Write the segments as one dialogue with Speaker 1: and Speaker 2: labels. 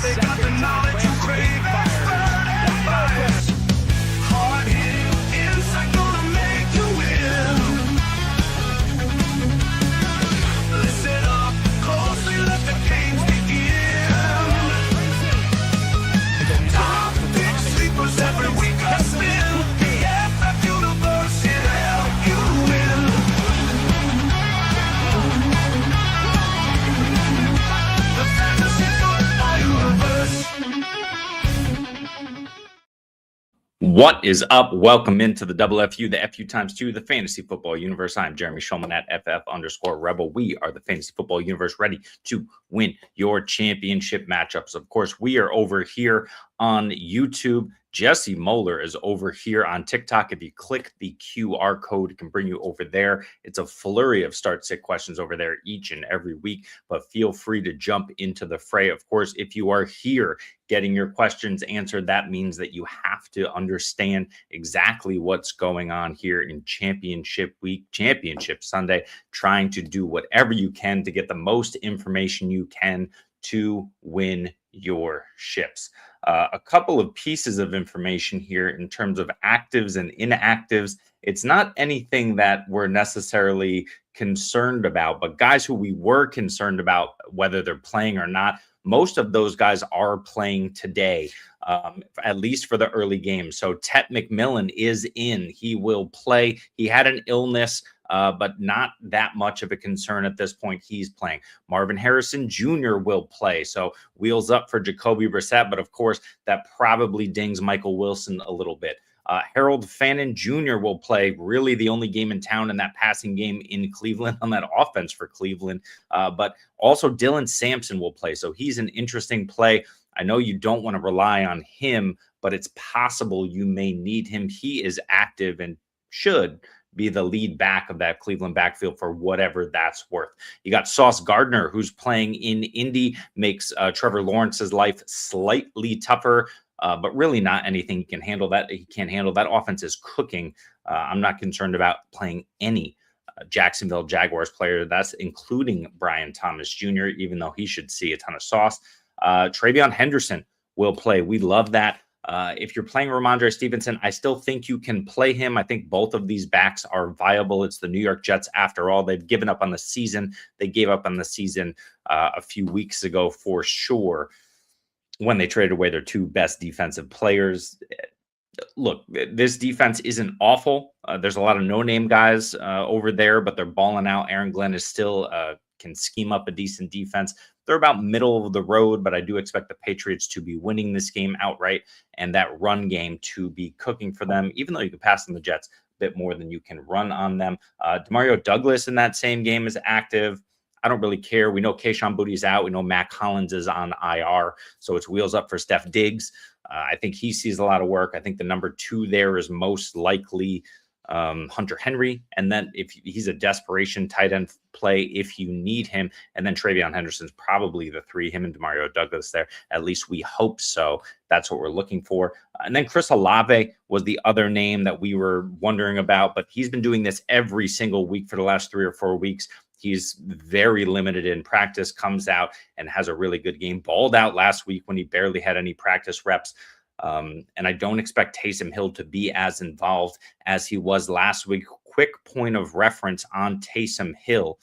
Speaker 1: They got the knowledge you crave. Hard hitting insight gonna make you win. Listen up closely, let the games begin. Top pick sleepers every week I spin. The FF universe here to help you win. The fantasy football universe.
Speaker 2: What is up? Welcome into the Double FU, the FU times 2, the Fantasy Football Universe. I'm Jeremy Schulman at FF_Rebel. We are the Fantasy Football Universe, ready to win your championship matchups. Of course, we are over here on YouTube. Jesse Moeller is over here on TikTok. If you click the QR code, it can bring you over there. It's a flurry of start-sit questions over there each and every week, but feel free to jump into the fray. Of course, if you are here getting your questions answered, that means that you have to understand exactly what's going on here in Championship Week, Championship Sunday, trying to do whatever you can to get the most information you can to win your ships. A couple of pieces of information here in terms of actives and inactives. It's not anything that we're necessarily concerned about, but guys who we were concerned about whether they're playing or not, most of those guys are playing today, at least for the early game. So Tet McMillan is in. He will play. He had an illness, but not that much of a concern at this point. He's playing. Marvin Harrison Jr. will play. So wheels up for Jacoby Brissett, but of course, that probably dings Michael Wilson a little bit. Harold Fannin Jr. will play, really the only game in town in that passing game in Cleveland on that offense for Cleveland. But also Dylan Sampson will play. So he's an interesting play. I know you don't want to rely on him, but it's possible you may need him. He is active and should be the lead back of that Cleveland backfield for whatever that's worth. You got Sauce Gardner, who's playing in Indy, makes Trevor Lawrence's life slightly tougher, but really not anything he can handle. That he can't handle. That offense is cooking. I'm not concerned about playing any Jacksonville Jaguars player. That's including Brian Thomas Jr., even though he should see a ton of sauce. Travion Henderson will play. We love that. If you're playing Ramondre Stevenson, I still think you can play him. I think both of these backs are viable. It's the New York Jets after all. They've given up on the season. They gave up on the season a few weeks ago for sure when they traded away their two best defensive players. Look, this defense isn't awful. There's a lot of no-name guys over there, but they're balling out. Aaron Glenn is still can scheme up a decent defense. They're about middle of the road, but I do expect the Patriots to be winning this game outright and that run game to be cooking for them, even though you can pass on the Jets a bit more than you can run on them. Demario Douglas in that same game is active. I don't really care. We know Kayshon Boutte's out. We know Mac Hollins is on IR, so it's wheels up for Steph Diggs. I think he sees a lot of work. I think the number 2 there is most likely Hunter Henry, and then if he's a desperation tight end play if you need him, and then Travion Henderson's probably the 3, him and Demario Douglas there. At least we hope so. That's what we're looking for. And then Chris Olave was the other name that we were wondering about, but he's been doing this every single week for the last 3 or 4 weeks. He's very limited in practice, comes out and has a really good game. Balled out last week when he barely had any practice reps. And I don't expect Taysom Hill to be as involved as he was last week. Quick point of reference on Taysom Hill.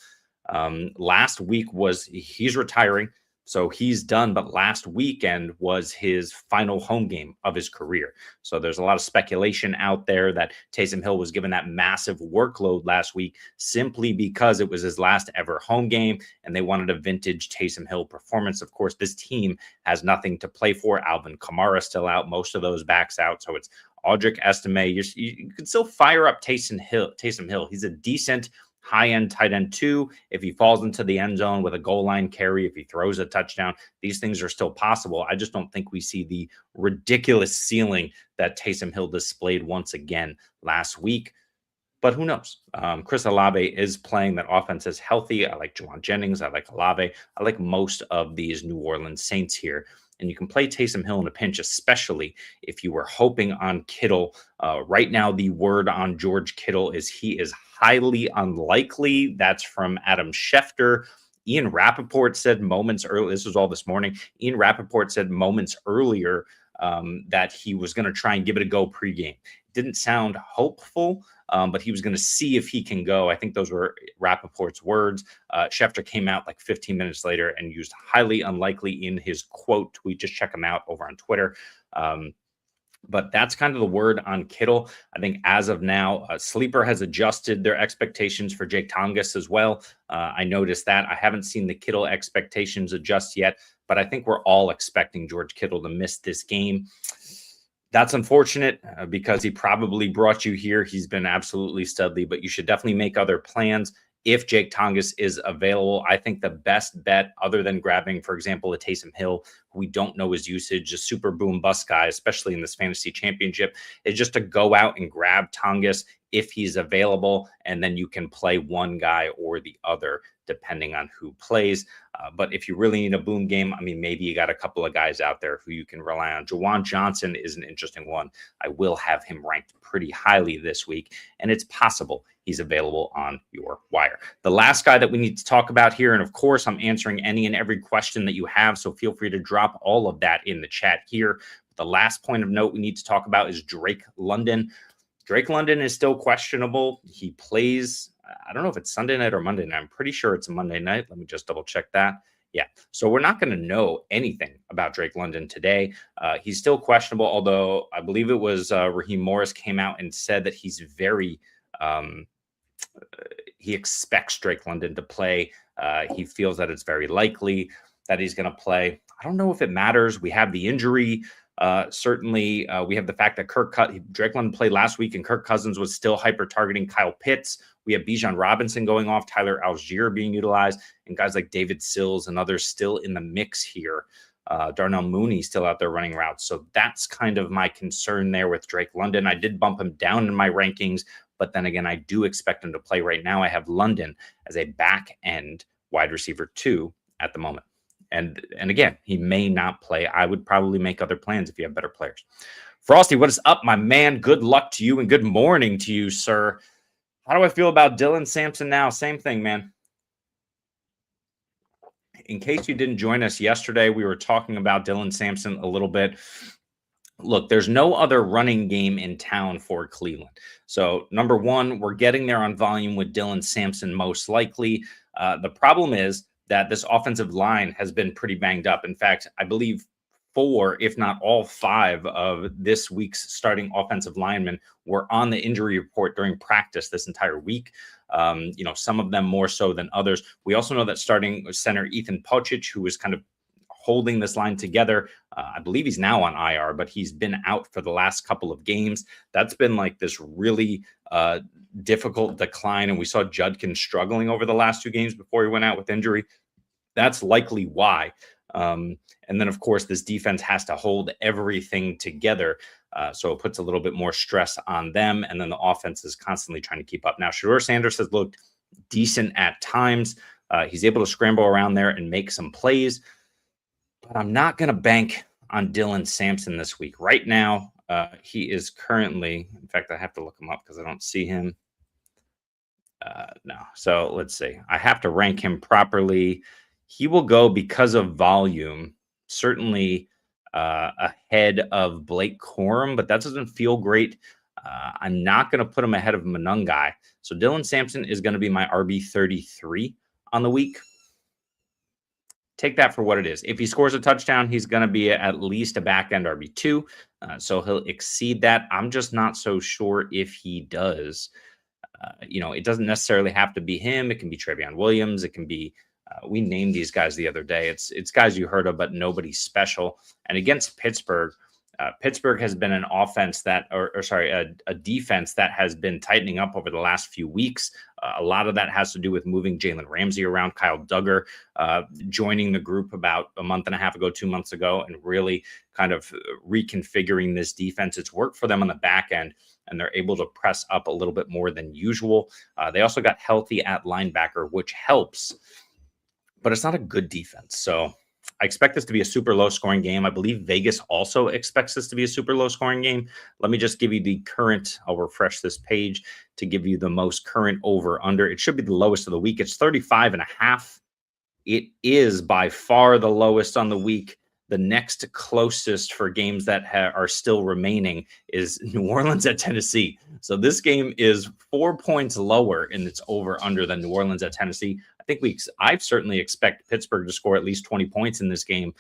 Speaker 2: Last week he's retiring, so he's done. But last weekend was his final home game of his career. So there's a lot of speculation out there that Taysom Hill was given that massive workload last week simply because it was his last ever home game and they wanted a vintage Taysom Hill performance. Of course, this team has nothing to play for. Alvin Kamara still out, most of those backs out. So it's Audric Estime. You can still fire up Taysom Hill. He's a decent high-end tight end 2. If he falls into the end zone with a goal line carry, if he throws a touchdown, these things are still possible. I just don't think we see the ridiculous ceiling that Taysom Hill displayed once again last week. But who knows? Chris Olave is playing. That offense is healthy. I like Juwan Jennings. I like Olave. I like most of these New Orleans Saints here. And you can play Taysom Hill in a pinch, especially if you were hoping on Kittle. Right now, the word on George Kittle is he is highly unlikely. That's from Adam Schefter. Ian Rappaport said moments earlier, this was all this morning. Ian Rappaport said moments earlier that he was going to try and give it a go pregame. Didn't sound hopeful, but he was going to see if he can go. I think those were Rappaport's words. Schefter came out like 15 minutes later and used highly unlikely in his quote tweet. Just check him out over on Twitter. But that's kind of the word on Kittle. I think as of now, Sleeper has adjusted their expectations for Jake Tongas as well. I noticed that. I haven't seen the Kittle expectations adjust yet, but I think we're all expecting George Kittle to miss this game. That's unfortunate because he probably brought you here. He's been absolutely studly, but you should definitely make other plans. If Jake Tongas is available, I think the best bet, other than grabbing, for example, a Taysom Hill, who we don't know his usage, a super boom bust guy, especially in this fantasy championship, is just to go out and grab Tongas if he's available, and then you can play one guy or the other depending on who plays. But if you really need a boom game, I mean, maybe you got a couple of guys out there who you can rely on. Juwan Johnson is an interesting one. I will have him ranked pretty highly this week, and it's possible he's available on your wire. The last guy that we need to talk about here, and of course, I'm answering any and every question that you have, so feel free to drop all of that in the chat here. The last point of note we need to talk about is Drake London. Drake London is still questionable. He plays, I don't know if it's Sunday night or Monday night. I'm pretty sure it's a Monday night. Let me just double check that. Yeah. So we're not going to know anything about Drake London today. He's still questionable, although I believe it was Raheem Morris came out and said that he's very, he expects Drake London to play. He feels that it's very likely that he's going to play. I don't know if it matters. We have the injury. Certainly, we have the fact that Drake London played last week and Kirk Cousins was still hyper-targeting Kyle Pitts. We have Bijan Robinson going off, Tyler Algier being utilized, and guys like David Sills and others still in the mix here. Darnell Mooney still out there running routes. So that's kind of my concern there with Drake London. I did bump him down in my rankings, but then again, I do expect him to play right now. I have London as a back-end wide receiver 2 at the moment. And again, he may not play. I would probably make other plans if you have better players. Frosty, what is up, my man? Good luck to you and good morning to you, sir. How do I feel about Dylan Sampson now? Same thing, man. In case you didn't join us yesterday, we were talking about Dylan Sampson a little bit. Look, there's no other running game in town for Cleveland. So, number one, we're getting there on volume with Dylan Sampson most likely. The problem is that this offensive line has been pretty banged up. In fact, I believe 4, if not all 5 of this week's starting offensive linemen were on the injury report during practice this entire week. Some of them more so than others. We also know that starting center Ethan Pocic, who was kind of holding this line together, I believe he's now on IR, but he's been out for the last couple of games. That's been like this really difficult decline. And we saw Judkins struggling over the last 2 games before he went out with injury. That's likely why. And then, of course, this defense has to hold everything together. So it puts a little bit more stress on them. And then the offense is constantly trying to keep up. Now, Shedeur Sanders has looked decent at times. He's able to scramble around there and make some plays. But I'm not going to bank on Dylan Sampson this week. Right now, he is currently, in fact, I have to look him up because I don't see him. No. So let's see. I have to rank him properly. He will go, because of volume, certainly ahead of Blake Corum, but that doesn't feel great. I'm not going to put him ahead of Monangai. So Dylan Sampson is going to be my RB33 on the week. Take that for what it is. If he scores a touchdown, he's going to be at least a back-end RB2. So he'll exceed that. I'm just not so sure if he does. It doesn't necessarily have to be him. It can be Trevion Williams. It can be we named these guys the other day. It's guys you heard of, but nobody special. And against Pittsburgh, Pittsburgh has been an offense that, a defense that has been tightening up over the last few weeks. A lot of that has to do with moving Jalen Ramsey around. Kyle Duggar joining the group about a month and a half ago, 2 months ago, and really kind of reconfiguring this defense. It's worked for them on the back end, and they're able to press up a little bit more than usual. They also got healthy at linebacker, which helps, but it's not a good defense. So I expect this to be a super low scoring game. I believe Vegas also expects this to be a super low scoring game. Let me just give you the current. I'll refresh this page to give you the most current over under. It should be the lowest of the week. It's 35.5. It is by far the lowest on the week. The next closest for games that are still remaining is New Orleans at Tennessee. So this game is 4 points lower in its over under than New Orleans at Tennessee. I think I certainly expect Pittsburgh to score at least 20 points in this game.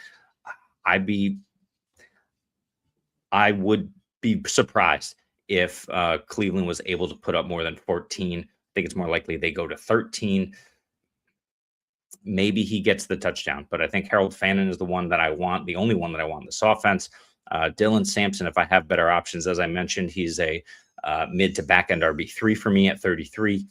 Speaker 2: I would be surprised if Cleveland was able to put up more than 14. I think it's more likely they go to 13. Maybe he gets the touchdown, but I think Harold Fannin is the one that I want, the only one that I want in this offense. Dylan Sampson, if I have better options, as I mentioned, he's a mid to back end RB3 for me at 33.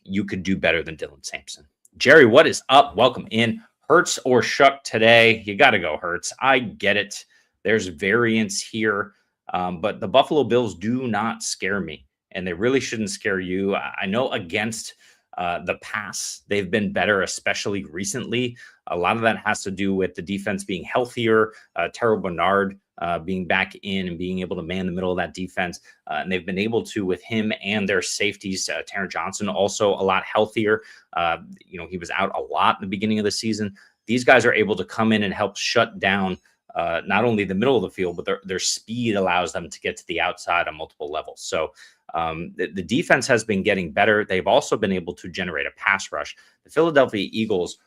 Speaker 2: You could do better than Dylan Sampson. Jerry, what is up? Welcome in. Hurts or Shuck today? You got to go Hurts. I get it. There's variance here, but the Buffalo Bills do not scare me, and they really shouldn't scare you. I know against the pass, they've been better, especially recently. A lot of that has to do with the defense being healthier, Terrell Bernard being back in and being able to man the middle of that defense. And they've been able to with him and their safeties, Taron Johnson, also a lot healthier. He was out a lot in the beginning of the season. These guys are able to come in and help shut down not only the middle of the field, but their speed allows them to get to the outside on multiple levels. So the defense has been getting better. They've also been able to generate a pass rush. The Philadelphia Eagles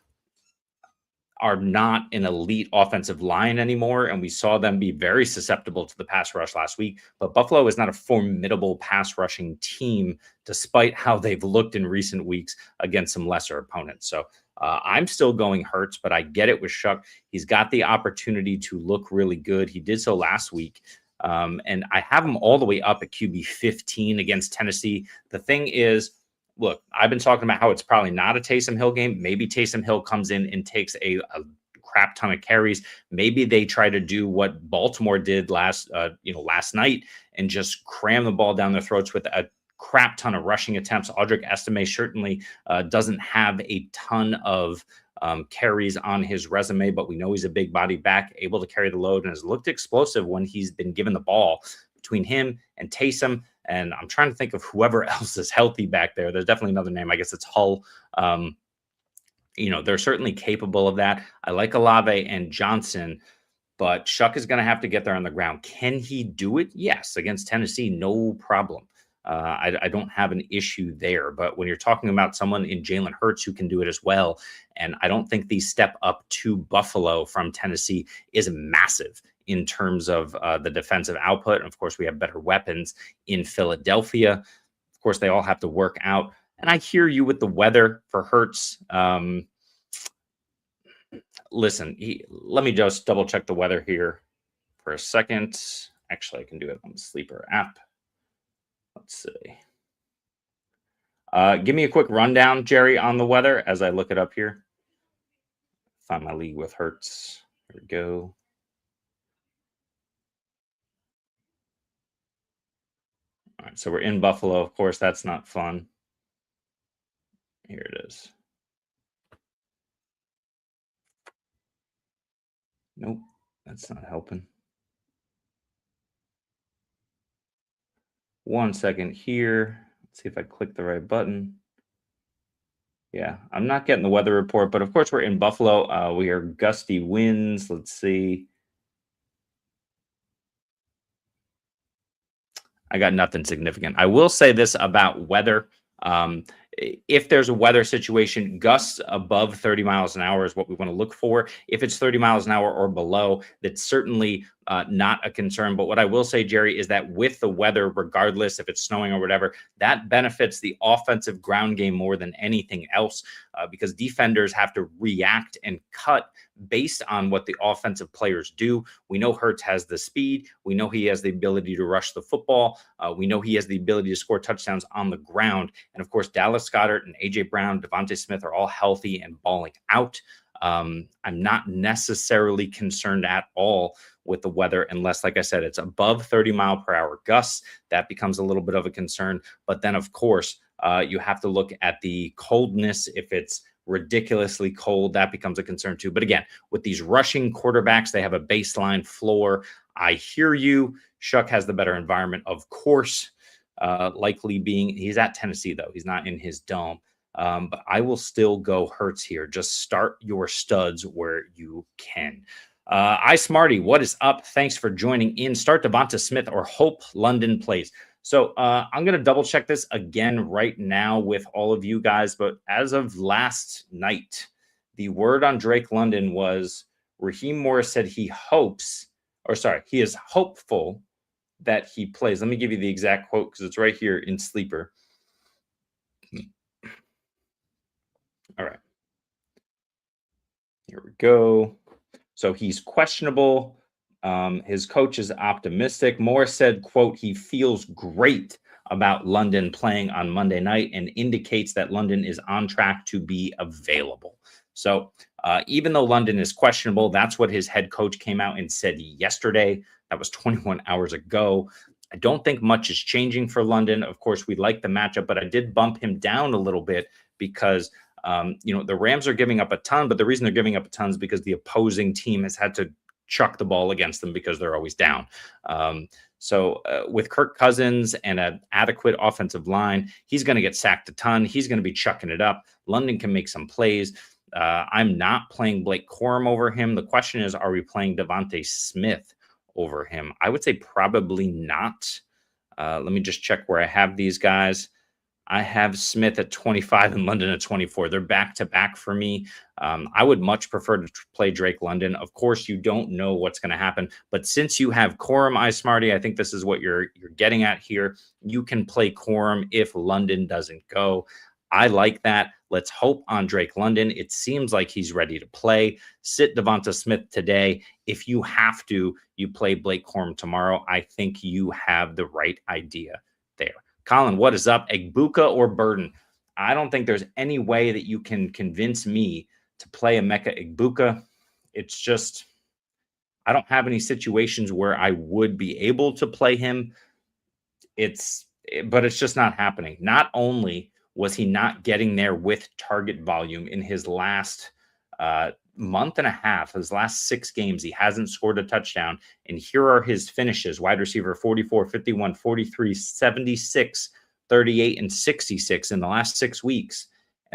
Speaker 2: are not an elite offensive line anymore, and we saw them be very susceptible to the pass rush last week. But Buffalo is not a formidable pass rushing team, despite how they've looked in recent weeks against some lesser opponents. So I'm still going Hurts, but I get it with Shuck. He's got the opportunity to look really good. He did so last week. And I have him all the way up at QB 15 against Tennessee. The thing is, look, I've been talking about how it's probably not a Taysom Hill game. Maybe Taysom Hill comes in and takes a crap ton of carries. Maybe they try to do what Baltimore did last night and just cram the ball down their throats with a crap ton of rushing attempts. Audric Estime certainly doesn't have a ton of carries on his resume, but we know he's a big body back, able to carry the load, and has looked explosive when he's been given the ball. Between him and Taysom, and I'm trying to think of whoever else is healthy back there. There's definitely another name. I guess it's Hull. They're certainly capable of that. I like Olave and Johnson, but Shuck is going to have to get there on the ground. Can he do it? Yes. Against Tennessee, no problem. I don't have an issue there. But when you're talking about someone in Jalen Hurts who can do it as well, and I don't think the step up to Buffalo from Tennessee is massive in terms of the defensive output. And of course, we have better weapons in Philadelphia. Of course, they all have to work out. And I hear you with the weather for Hurts. Listen, let me just double check the weather here for a second. Actually, I can do it on the Sleeper app. Let's see. Give me a quick rundown, Jerry, on the weather as I look it up here. Find my league with Hurts. Here we go. All right, so we're in Buffalo. Of course, that's not fun. Here it is. Nope, that's not helping. 1 second here. Let's see if I click the right button. Yeah, I'm not getting the weather report, but of course we're in Buffalo. We are gusty winds. Let's see. I got nothing significant. I will say this about weather. If there's a weather situation, gusts above 30 miles an hour is what we want to look for. If it's 30 miles an hour or below, that's certainly not a concern. But what I will say, Jerry, is that with the weather, regardless if it's snowing or whatever, that benefits the offensive ground game more than anything else because defenders have to react and cut based on what the offensive players do. We know Hurts has the speed. We know he has the ability to rush the football. We know he has the ability to score touchdowns on the ground. And of course, Dallas Goedert and A.J. Brown, Devontae Smith are all healthy and balling out. I'm not necessarily concerned at all with the weather unless, like I said, it's above 30 mile per hour gusts. That becomes a little bit of a concern. But then, of course, you have to look at the coldness. If it's ridiculously cold, that becomes a concern too. But again, with these rushing quarterbacks, they have a baseline floor. I hear you. Shuck has the better environment, of course, likely being he's at Tennessee, though. He's not in his dome. But I will still go Hurts here. Just start your studs where you can. I Smarty, what is up? Thanks for joining in. Start Devonta Smith or hope London plays. So I'm going to double check this again right now with all of you guys. But as of last night, the word on Drake London was Raheem Morris said he is hopeful that he plays. Let me give you the exact quote because it's right here in Sleeper. All right. Here we go. So he's questionable. His coach is optimistic. Morris said, quote, he feels great about London playing on Monday night and indicates that London is on track to be available. So even though London is questionable, that's what his head coach came out and said yesterday. That was 21 hours ago. I don't think much is changing for London. Of course, we like the matchup, but I did bump him down a little bit because the Rams are giving up a ton, but the reason they're giving up a ton is because the opposing team has had to chuck the ball against them because they're always down. So with Kirk Cousins and an adequate offensive line, he's going to get sacked a ton. He's going to be chucking it up. London can make some plays. I'm not playing Blake Corum over him. The question is, are we playing Devonta Smith over him? I would say probably not. Let me just check where I have these guys. I have Smith at 25 and London at 24. They're back-to-back for me. I would much prefer to play Drake London. Of course, you don't know what's going to happen. But since you have Corum, iSmarty, I think this is what you're getting at here. You can play Corum if London doesn't go. I like that. Let's hope on Drake London. It seems like he's ready to play. Sit Devonta Smith today. If you have to, you play Blake Corum tomorrow. I think you have the right idea there. Colin, what is up? Egbuka or Burden? I don't think there's any way that you can convince me to play Emeka Egbuka. It's just, I don't have any situations where I would be able to play him. But it's just not happening. Not only was he not getting there with target volume in his last month and a half, his last 6 games, he hasn't scored a touchdown. And here are his finishes: wide receiver 44, 51, 43, 76, 38, and 66 in the last 6 weeks.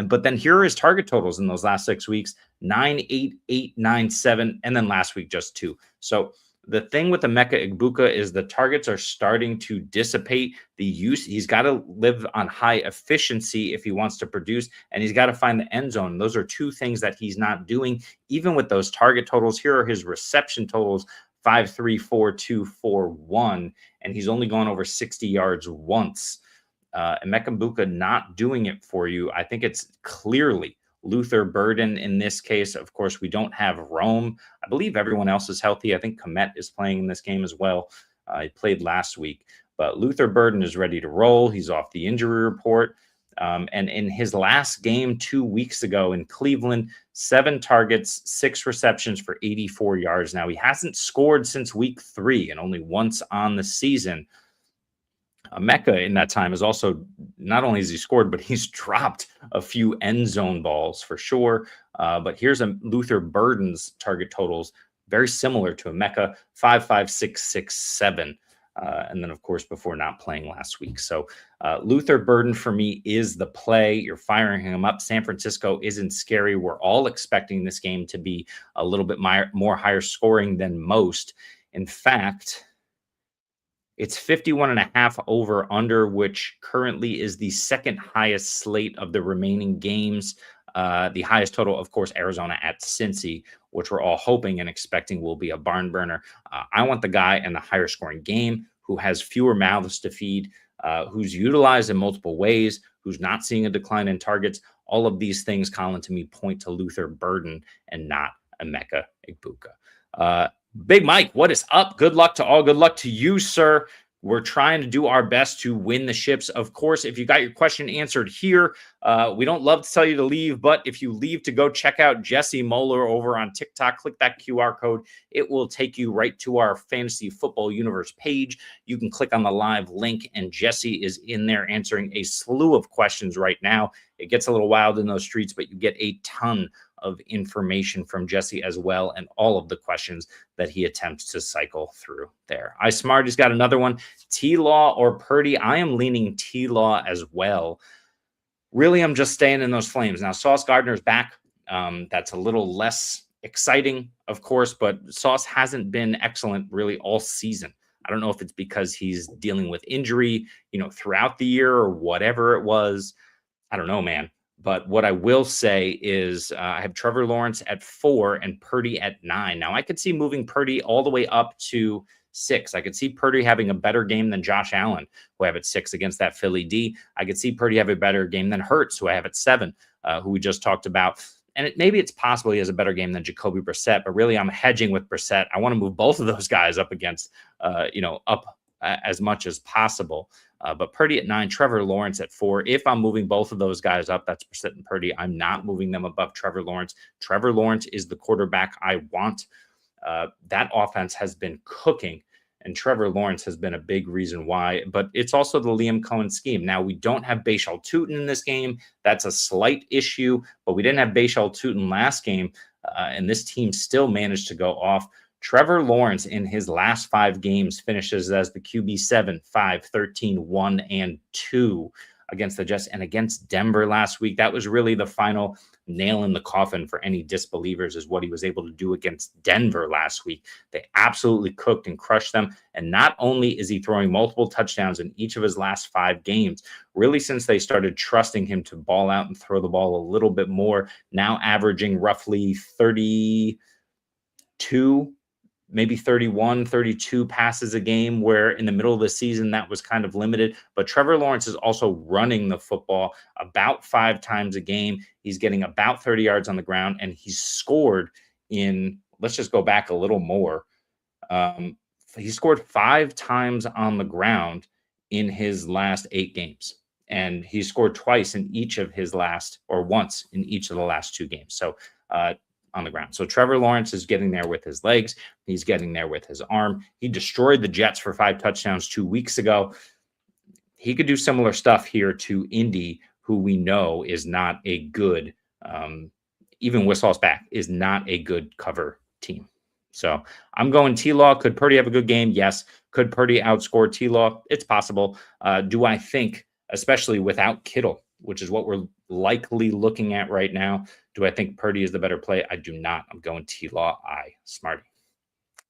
Speaker 2: But then here are his target totals in those last 6 weeks: 9, 8, 8, 9, 7, and then last week just 2. So the thing with Emeka Egbuka is the targets are starting to dissipate. He's got to live on high efficiency if he wants to produce, and he's got to find the end zone. Those are 2 things that he's not doing. Even with those target totals, here are his reception totals: 5, 3, 4, 2, 4, 1, and he's only gone over 60 yards once. Emeka Egbuka not doing it for you. I think it's clearly Luther Burden in this case. Of course, we don't have Rome. I believe everyone else is healthy. I think Komet is playing in this game as well. He played last week. But Luther Burden is ready to roll. He's off the injury report. And in his last game 2 weeks ago in Cleveland, 7 targets, 6 receptions for 84 yards. Now, he hasn't scored since week 3 and only once on the season. Emeka in that time is also, not only has he scored, but he's dropped a few end zone balls for sure. But here's Luther Burden's target totals, very similar to Emeka: 5, 5, 6, 6, 7. And then, of course, before not playing last week. So Luther Burden for me is the play. You're firing him up. San Francisco isn't scary. We're all expecting this game to be a little bit more higher scoring than most. In fact, it's 51.5 over under, which currently is the second highest slate of the remaining games. The highest total, of course, Arizona at Cincy, which we're all hoping and expecting will be a barn burner. I want the guy in the higher scoring game who has fewer mouths to feed, who's utilized in multiple ways, who's not seeing a decline in targets. All of these things, Colin, to me, point to Luther Burden and not Emeka Egbuka. Big Mike, what is up? Good luck to all. Good luck to you, sir. We're trying to do our best to win the ships. Of course, if you got your question answered here, we don't love to tell you to leave, but if you leave to go check out Jesse Moeller over on TikTok, click that QR code. It will take you right to our Fantasy Football Universe page. You can click on the live link, and Jesse is in there answering a slew of questions right now. It gets a little wild in those streets, but you get a ton of information from Jesse as well, and all of the questions that he attempts to cycle through there. iSmarty's got another one: T-Law or Purdy? I am leaning T-Law as well. really, I'm just staying in those Flames. Now, Sauce Gardner's back. That's a little less exciting, of course, but Sauce hasn't been excellent really all season. I don't know if it's because he's dealing with injury, throughout the year or whatever it was. I don't know, man. But what I will say is I have Trevor Lawrence at 4 and Purdy at 9. Now, I could see moving Purdy all the way up to 6. I could see Purdy having a better game than Josh Allen, who I have at 6 against that Philly D. I could see Purdy have a better game than Hurts, who I have at 7, who we just talked about. And maybe it's possible he has a better game than Jacoby Brissett, but really I'm hedging with Brissett. I want to move both of those guys up against, up as much as possible. But Purdy at 9, Trevor Lawrence at 4. If I'm moving both of those guys up, that's Brissett and Purdy. I'm not moving them above Trevor Lawrence. Trevor Lawrence is the quarterback I want. That offense has been cooking, and Trevor Lawrence has been a big reason why. But it's also the Liam Cohen scheme. Now, we don't have Bashal Tutin in this game. That's a slight issue, but we didn't have Bashal Tutin last game, and this team still managed to go off. Trevor Lawrence in his last 5 games finishes as the QB 7, 5, 13, 1, and 2 against the Jets and against Denver last week. That was really the final nail in the coffin for any disbelievers, is what he was able to do against Denver last week. They absolutely cooked and crushed them. And not only is he throwing multiple touchdowns in each of his last 5 games, really since they started trusting him to ball out and throw the ball a little bit more, now averaging roughly 32, maybe 31, 32 passes a game, where in the middle of the season that was kind of limited. But Trevor Lawrence is also running the football about 5 times a game. He's getting about 30 yards on the ground, and he's scored in, let's just go back a little more. He scored 5 times on the ground in his last 8 games. And he scored twice in each of his last, or once in each of the last 2 games. So, on the ground. So Trevor Lawrence is getting there with his legs. He's getting there with his arm. He destroyed the Jets for 5 touchdowns 2 weeks ago. He could do similar stuff here to Indy, who we know is not a good, even with Sauce back, is not a good cover team. So I'm going T-Law. Could Purdy have a good game? Yes. Could Purdy outscore T-Law? It's possible. Do I think, especially without Kittle, which is what we're likely looking at right now, do I think Purdy is the better play? I do not. I'm going T-Law. Smarty.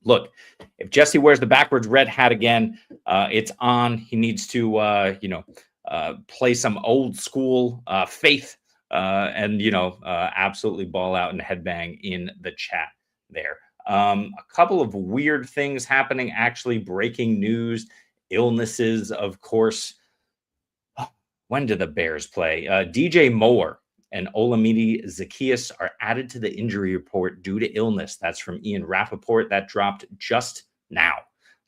Speaker 2: Look, if Jesse wears the backwards red hat again, it's on. He needs to, play some old school faith and, absolutely ball out and headbang in the chat there. A couple of weird things happening, actually breaking news, illnesses, of course. When do the Bears play? DJ Moore and Olamide Zaccheaus are added to the injury report due to illness. That's from Ian Rappaport. That dropped just now,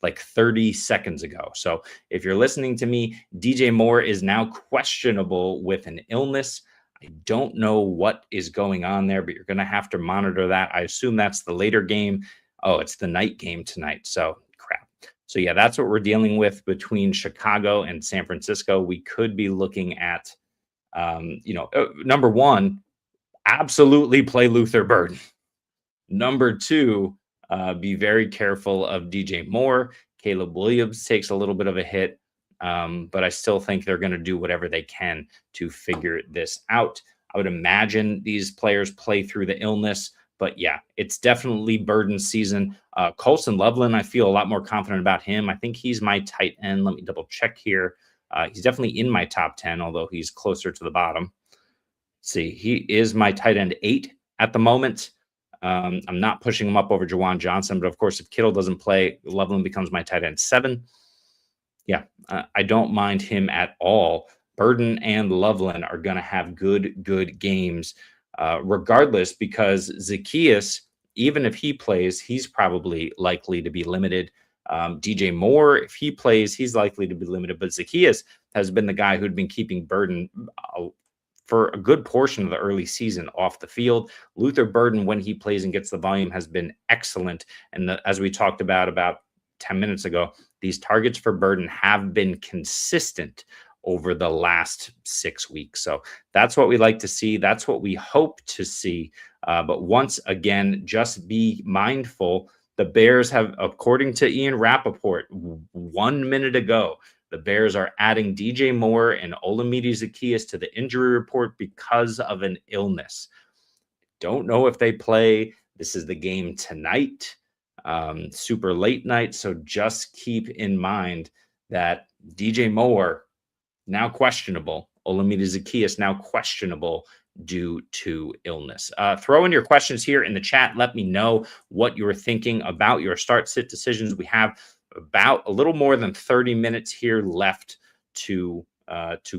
Speaker 2: like 30 seconds ago. So if you're listening to me, DJ Moore is now questionable with an illness. I don't know what is going on there, but you're going to have to monitor that. I assume that's the later game. Oh, it's the night game tonight. So crap. So yeah, that's what we're dealing with between Chicago and San Francisco. We could be looking at, number one, absolutely play Luther Burden. Number 2, be very careful of DJ Moore. Caleb Williams takes a little bit of a hit, but I still think they're going to do whatever they can to figure this out. I would imagine these players play through the illness. But yeah, it's definitely Burden season. Colson Loveland, I feel a lot more confident about him. I think he's my tight end. Let me double check here. He's definitely in my top 10, although he's closer to the bottom. Let's see, he is my tight end 8 at the moment. I'm not pushing him up over Jawan Johnson, but of course, if Kittle doesn't play, Loveland becomes my tight end 7. Yeah, I don't mind him at all. Burden and Loveland are going to have good games. Regardless, because Zaccheaus, even if he plays, he's probably likely to be limited. DJ Moore, if he plays, he's likely to be limited. But Zaccheaus has been the guy who'd been keeping Burden for a good portion of the early season off the field. Luther Burden, when he plays and gets the volume, has been excellent. And as we talked about 10 minutes ago, these targets for Burden have been consistent over the last 6 weeks. So that's what we like to see. That's what we hope to see. But once again, just be mindful. The Bears have, according to Ian Rappaport 1 minute ago, The Bears are adding DJ Moore and Olamide Zaccheaus to the injury report because of an illness. Don't know if they play. This is the game tonight, super late night. So just keep in mind that DJ Moore now questionable, Olamide Zaccheaus now questionable due to illness. Throw in your questions here in the chat. Let me know what you're thinking about your start sit decisions. We have about a little more than 30 minutes here left to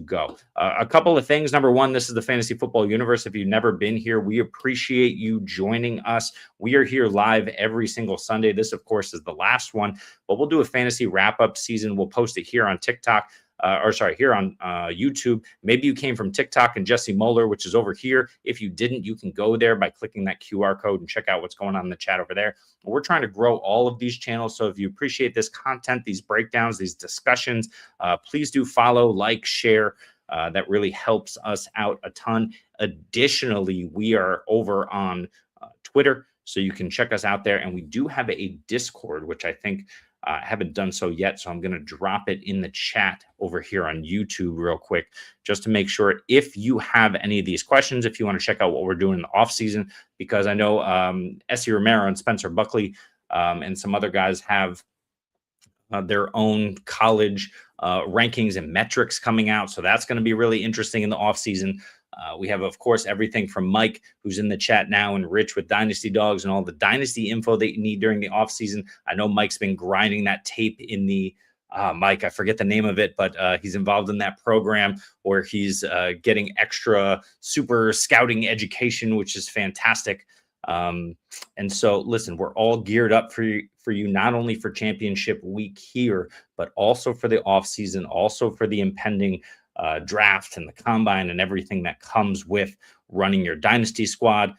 Speaker 2: go. A couple of things. Number one, this is the Fantasy Football Universe. If you've never been here, we appreciate you joining us. We are here live every single Sunday. This, of course, is the last one, but we'll do a fantasy wrap-up season. We'll post it here on TikTok. Here on YouTube. Maybe you came from TikTok and Jesse Moeller, which is over here. If you didn't, you can go there by clicking that QR code and check out what's going on in the chat over there. We're trying to grow all of these channels. So if you appreciate this content, these breakdowns, these discussions, please do follow, like, share. That really helps us out a ton. Additionally, we are over on Twitter, so you can check us out there. And we do have a Discord, which I think I haven't done so yet, so I'm going to drop it in the chat over here on YouTube real quick, just to make sure if you have any of these questions, if you want to check out what we're doing in the off season, because I know Essie Romero and Spencer Buckley and some other guys have their own college rankings and metrics coming out. So that's going to be really interesting in the off season. We have, of course, everything from Mike, who's in the chat now, and Rich with Dynasty Dogs and all the Dynasty info that you need during the offseason. I know Mike's been grinding that tape in the Mike, I forget the name of it, but he's involved in that program where he's getting extra super scouting education, which is fantastic. And so, listen, we're all geared up for you, not only for championship week here, but also for the offseason, also for the impending draft and the combine and everything that comes with running your dynasty squad.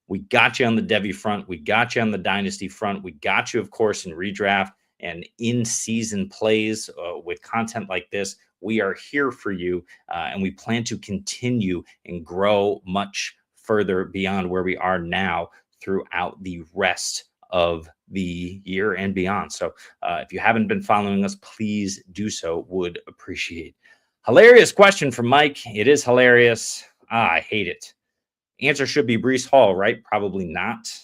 Speaker 2: We got you on the Devy front. We got you on the dynasty front. We got you, of course, in redraft and in-season plays with content like this. We are here for you, and we plan to continue and grow much further beyond where we are now throughout the rest of the year and beyond. So if you haven't been following us, please do so. Would appreciate. Hilarious question from Mike. It is hilarious. I hate it. Answer should be Breece Hall, right? Probably not.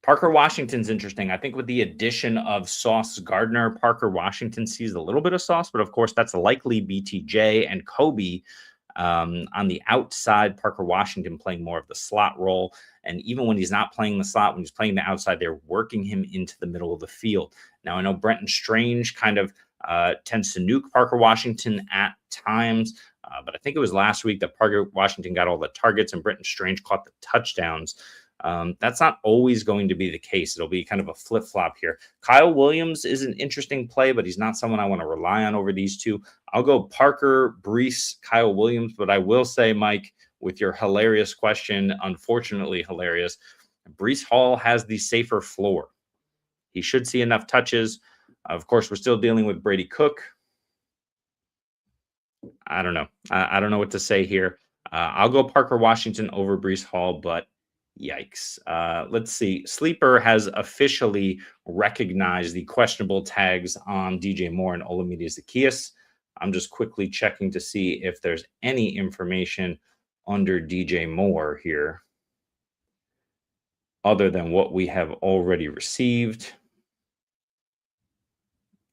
Speaker 2: Parker Washington's interesting. I think with the addition of Sauce Gardner, Parker Washington sees a little bit of sauce, but of course that's likely BTJ and Kobe on the outside. Parker Washington playing more of the slot role. And even when he's not playing the slot, when he's playing the outside, they're working him into the middle of the field. Now, I know Brenton Strange kind of tends to nuke Parker Washington at times, but I think it was last week that Parker Washington got all the targets and Brenton Strange caught the touchdowns. That's not always going to be the case. It'll be kind of a flip-flop here. Kyle Williams is an interesting play, but he's not someone I want to rely on over these two. I'll go Parker, Breece, Kyle Williams, but I will say, Mike, with your hilarious question, unfortunately hilarious, Breece Hall has the safer floor. He should see enough touches. Of course, we're still dealing with Brady Cook. I don't know. I don't know what to say here. I'll go Parker Washington over Breece Hall, but yikes. Let's see. Sleeper has officially recognized the questionable tags on DJ Moore and Olamide Zaccheaus. I'm just quickly checking to see if there's any information under DJ Moore here other than what we have already received.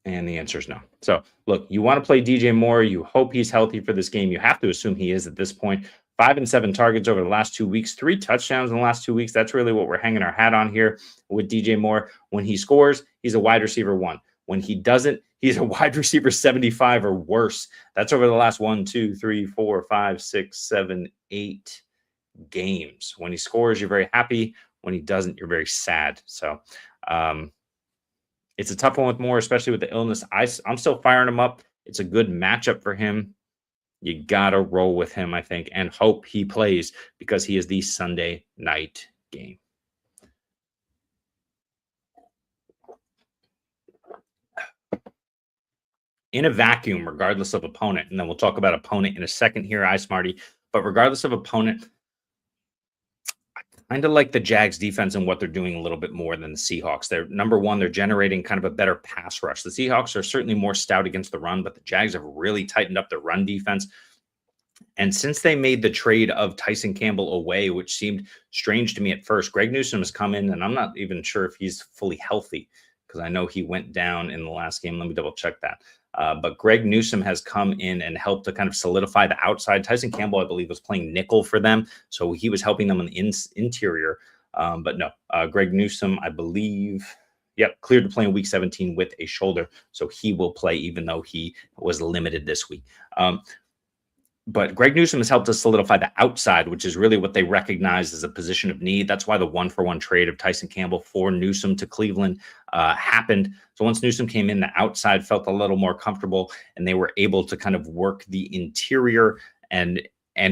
Speaker 2: And the answer is no. So, look, you want to play DJ Moore. You hope he's healthy for this game. You have to assume he is at this point. 5 and 7 targets over the last 2 weeks, 3 touchdowns in the last 2 weeks. That's really what we're hanging our hat on here with DJ Moore. When he scores, he's a wide receiver 1. When he doesn't, he's a wide receiver 75 or worse. That's over the last 1, 2, 3, 4, 5, 6, 7, 8 games. When he scores, you're very happy. When he doesn't, you're very sad. So, it's a tough one with Moore, especially with the illness. I'm still firing him up. It's a good matchup for him. You got to roll with him, I think, and hope he plays because he is the Sunday night game. In a vacuum, regardless of opponent, and then we'll talk about opponent in a second here, Smarty. But regardless of opponent, I kind of like the Jags defense and what they're doing a little bit more than the Seahawks. They're number one, they're generating kind of a better pass rush. The Seahawks are certainly more stout against the run, but the Jags have really tightened up their run defense. And since they made the trade of Tyson Campbell away, which seemed strange to me at first, Greg Newsome has come in, and I'm not even sure if he's fully healthy because I know he went down in the last game. Let me double check that. But Greg Newsome has come in and helped to kind of solidify the outside. Tyson Campbell, I believe, was playing nickel for them, so he was helping them on the interior. But no, Greg Newsome, I believe, cleared to play in Week 17 with a shoulder, so he will play even though he was limited this week. But Greg Newsome has helped us solidify the outside, which is really what they recognize as a position of need. That's why the 1-for-1 trade of Tyson Campbell for Newsome to Cleveland happened. So once Newsome came in, the outside felt a little more comfortable, and they were able to kind of work the interior and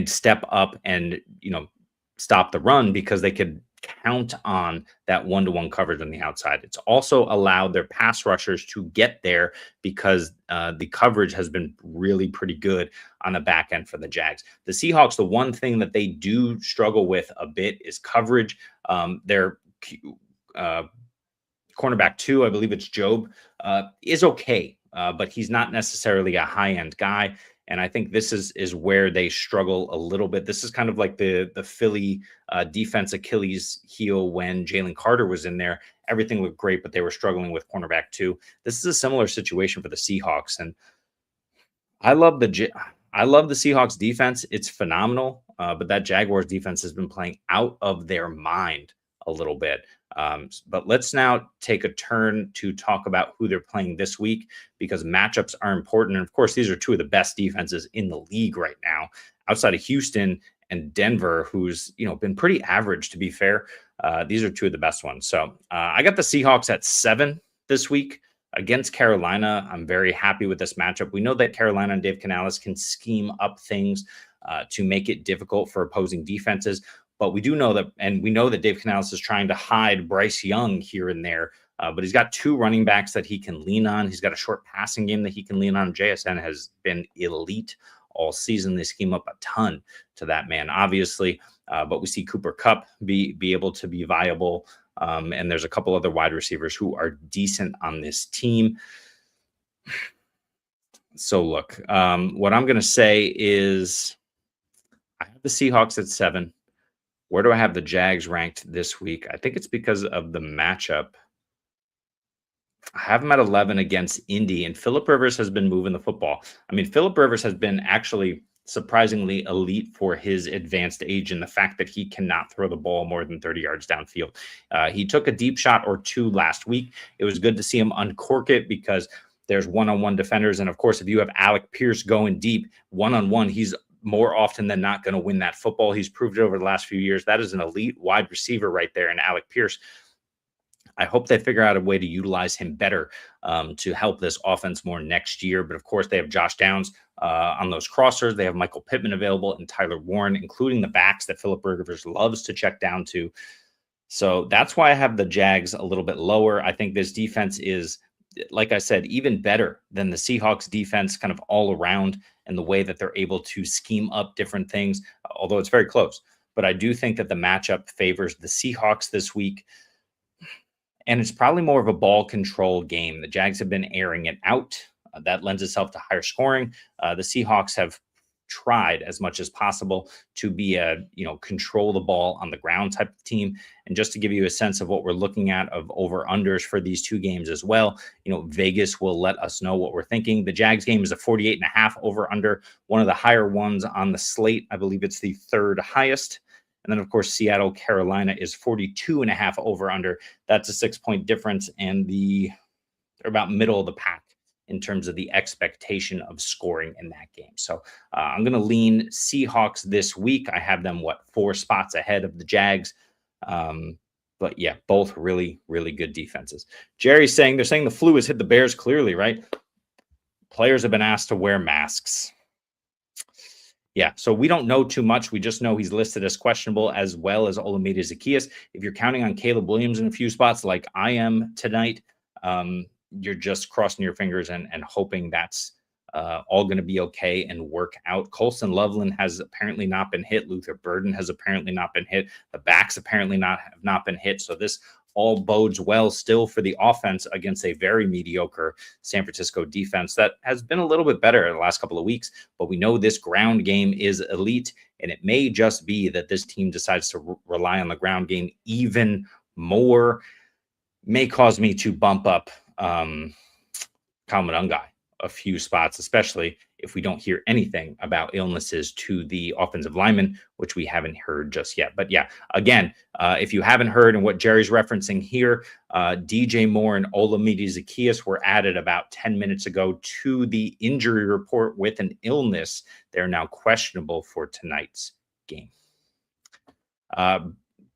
Speaker 2: step up and, stop the run because they could count on that one-to-one coverage on the outside. It's also allowed their pass rushers to get there because the coverage has been really pretty good on the back end for the Jags. The Seahawks, the one thing that they do struggle with a bit is coverage. Their cornerback 2, I believe it's Job, is okay, but he's not necessarily a high-end guy. And I think this is where they struggle a little bit. This is kind of like the Philly defense Achilles heel when Jalen Carter was in there. Everything looked great, but they were struggling with cornerback 2. This is a similar situation for the Seahawks. And I love the Seahawks defense. It's phenomenal. But that Jaguars defense has been playing out of their mind a little bit. But let's now take a turn to talk about who they're playing this week because matchups are important. And of course, these are two of the best defenses in the league right now, outside of Houston and Denver, who's been pretty average, to be fair. These are two of the best ones. So I got the Seahawks at 7 this week against Carolina. I'm very happy with this matchup. We know that Carolina and Dave Canales can scheme up things to make it difficult for opposing defenses. But we do know that, and we know that Dave Canales is trying to hide Bryce Young here and there. But he's got 2 running backs that he can lean on. He's got a short passing game that he can lean on. JSN has been elite all season. They scheme up a ton to that man, obviously. But we see Cooper Kupp be able to be viable. And there's a couple other wide receivers who are decent on this team. So look, what I'm going to say is I have the Seahawks at 7. Where do I have the Jags ranked this week? I think it's because of the matchup. I have them at 11 against Indy, and Phillip Rivers has been moving the football. I mean, Phillip Rivers has been actually surprisingly elite for his advanced age and the fact that he cannot throw the ball more than 30 yards downfield. He took a deep shot or 2 last week. It was good to see him uncork it because there's one-on-one defenders. And of course, if you have Alec Pierce going deep one-on-one, he's more often than not going to win that football. He's proved it over the last few years. That is an elite wide receiver right there in Alec Pierce. I hope they figure out a way to utilize him better to help this offense more next year. But of course, they have Josh Downs on those crossers. They have Michael Pittman available and Tyler Warren, including the backs that Phillip Rivers loves to check down to. So that's why I have the Jags a little bit lower. I think this defense is, like I said, even better than the Seahawks defense kind of all around and the way that they're able to scheme up different things, although it's very close. But I do think that the matchup favors the Seahawks this week. And it's probably more of a ball control game. The Jags have been airing it out. That lends itself to higher scoring. The Seahawks have tried as much as possible to be a, control the ball on the ground type of team. And just to give you a sense of what we're looking at of over-unders for these 2 games as well, Vegas will let us know what we're thinking. The Jags game is a 48.5 over-under, one of the higher ones on the slate. I believe it's the 3rd highest. And then, of course, Seattle, Carolina is 42.5 over-under. That's a 6-point difference, and they're about middle of the pack in terms of the expectation of scoring in that game. So I'm going to lean Seahawks this week. I have them, 4 spots ahead of the Jags. But yeah, both really, really good defenses. Jerry's saying, they're saying the flu has hit the Bears clearly, right? Players have been asked to wear masks. Yeah, so we don't know too much. We just know he's listed as questionable, as well as Olamide Zaccheaus. If you're counting on Caleb Williams in a few spots like I am tonight, you're just crossing your fingers and hoping that's all going to be okay and work out. Colson Loveland has apparently not been hit. Luther Burden has apparently not been hit. The backs apparently have not been hit. So this all bodes well still for the offense against a very mediocre San Francisco defense that has been a little bit better in the last couple of weeks. But we know this ground game is elite, and it may just be that this team decides to rely on the ground game even more. May cause me to bump up Kyle Monangai a few spots, especially if we don't hear anything about illnesses to the offensive linemen, which we haven't heard just yet. But yeah, again, if you haven't heard, and what Jerry's referencing here, DJ Moore and Olamide Zaccheaus were added about 10 minutes ago to the injury report with an illness. They're now questionable for tonight's game.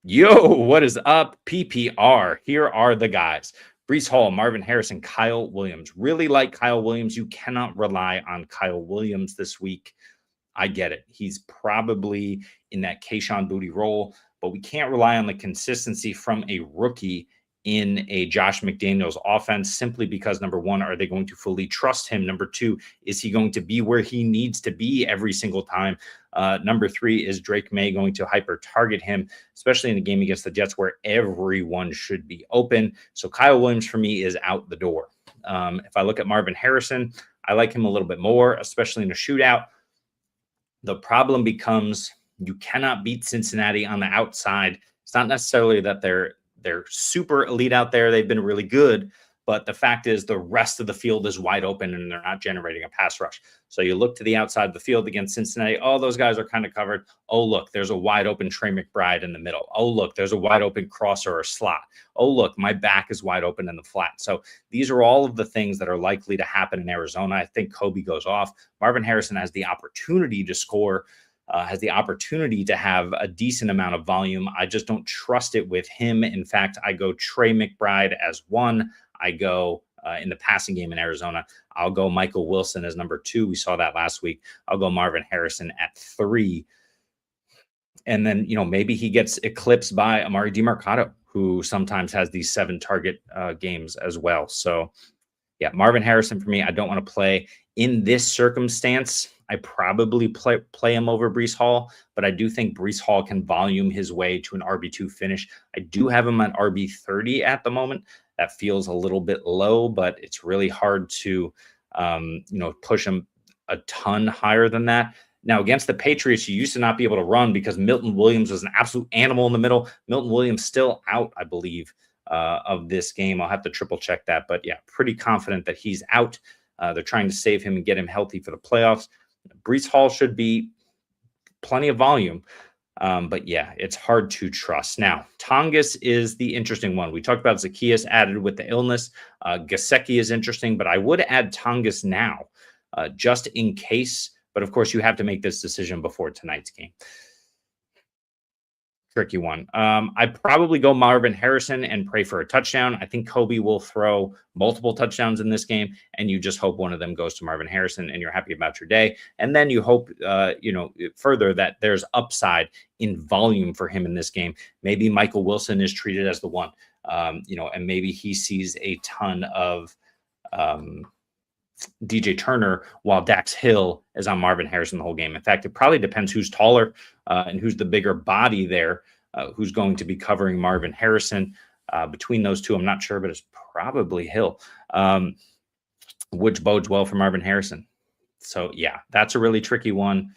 Speaker 2: Yo, what is up, PPR? Here are the guys. Breece Hall, Marvin Harrison, Kyle Williams. Really like Kyle Williams. You cannot rely on Kyle Williams this week. I get it. He's probably in that Kayshon Boutte role, but we can't rely on the consistency from a rookie in a Josh McDaniels offense simply because, number one, are they going to fully trust him? Number two, is he going to be where he needs to be every single time? Number three, is Drake May going to hyper target him, especially in the game against the Jets where everyone should be open? So Kyle Williams for me is out the door. If I look at Marvin Harrison, I like him a little bit more, especially in a shootout. The problem becomes you cannot beat Cincinnati on the outside. It's not necessarily that they're super elite out there. They've been really good, but the fact is the rest of the field is wide open and they're not generating a pass rush. So you look to the outside of the field against Cincinnati. Oh, those guys are kind of covered. Oh, look, there's a wide open Trey McBride in the middle. Oh, look, there's a wide open crosser or slot. Oh, look, my back is wide open in the flat. So these are all of the things that are likely to happen in Arizona. I think Kobe goes off. Marvin Harrison has the opportunity to score, has the opportunity to have a decent amount of volume. I just don't trust it with him. In fact, I go Trey McBride as one. I go in the passing game in Arizona. I'll go Michael Wilson as number two. We saw that last week. I'll go Marvin Harrison at three. And then, maybe he gets eclipsed by Amari DeMarcado, who sometimes has these 7-target games as well. So, yeah, Marvin Harrison for me, I don't want to play in this circumstance. I probably play him over Breece Hall, but I do think Breece Hall can volume his way to an RB2 finish. I do have him at RB30 at the moment. That feels a little bit low, but it's really hard to, push him a ton higher than that. Now, against the Patriots, you used to not be able to run because Milton Williams was an absolute animal in the middle. Milton Williams still out, I believe, of this game. I'll have to triple check that, but yeah, pretty confident that he's out. They're trying to save him and get him healthy for the playoffs. Breece Hall should be plenty of volume. But yeah, it's hard to trust. Now, Tongas is the interesting one. We talked about Zaccheaus added with the illness. Gesicki is interesting, but I would add Tongas now just in case. But of course, you have to make this decision before tonight's game. Tricky one. I'd probably go Marvin Harrison and pray for a touchdown. I think Kobe will throw multiple touchdowns in this game, and you just hope one of them goes to Marvin Harrison, and you're happy about your day. And then you hope, further that there's upside in volume for him in this game. Maybe Michael Wilson is treated as the one, and maybe he sees a ton of DJ Turner while Dax Hill is on Marvin Harrison the whole game. In fact, it probably depends who's taller and who's the bigger body there, who's going to be covering Marvin Harrison. Between those two, I'm not sure, but it's probably Hill, which bodes well for Marvin Harrison. So, yeah, that's a really tricky one.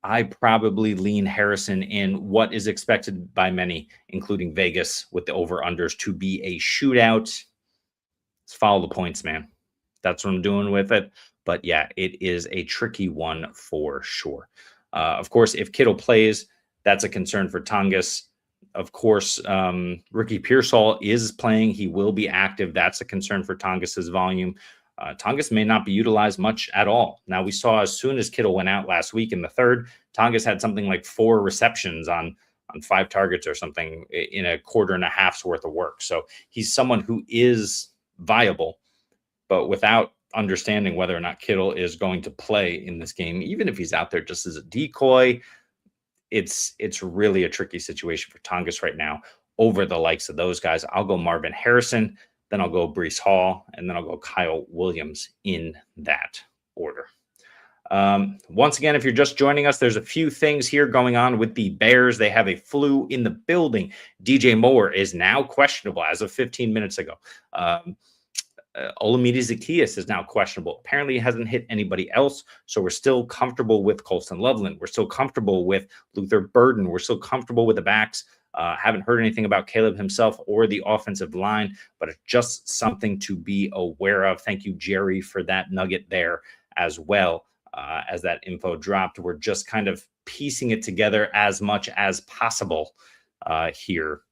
Speaker 2: I probably lean Harrison in what is expected by many, including Vegas, with the over-unders to be a shootout. Let's follow the points, man. That's what I'm doing with it. But yeah, it is a tricky one for sure. Of course, if Kittle plays, that's a concern for Tongas. Of course, Ricky Pearsall is playing. He will be active. That's a concern for Tongas's volume. Tongas may not be utilized much at all. Now, we saw as soon as Kittle went out last week in the third, Tongas had something like 4 receptions on 5 targets or something in a quarter and a half's worth of work. So he's someone who is viable. But without understanding whether or not Kittle is going to play in this game, even if he's out there just as a decoy, it's really a tricky situation for Tongas right now over the likes of those guys. I'll go Marvin Harrison, then I'll go Breece Hall, and then I'll go Kyle Williams in that. order. Once again, if you're just joining us, there's a few things here going on with the Bears. They have a flu in the building. DJ Moore is now questionable as of 15 minutes ago. Olamide Zaccheaus is now questionable. Apparently, he hasn't hit anybody else, so we're still comfortable with Colston Loveland. We're still comfortable with Luther Burden. We're still comfortable with the backs. Haven't heard anything about Caleb himself or the offensive line, but it's just something to be aware of. Thank you, Jerry, for that nugget there as well. As that info dropped, we're just kind of piecing it together as much as possible here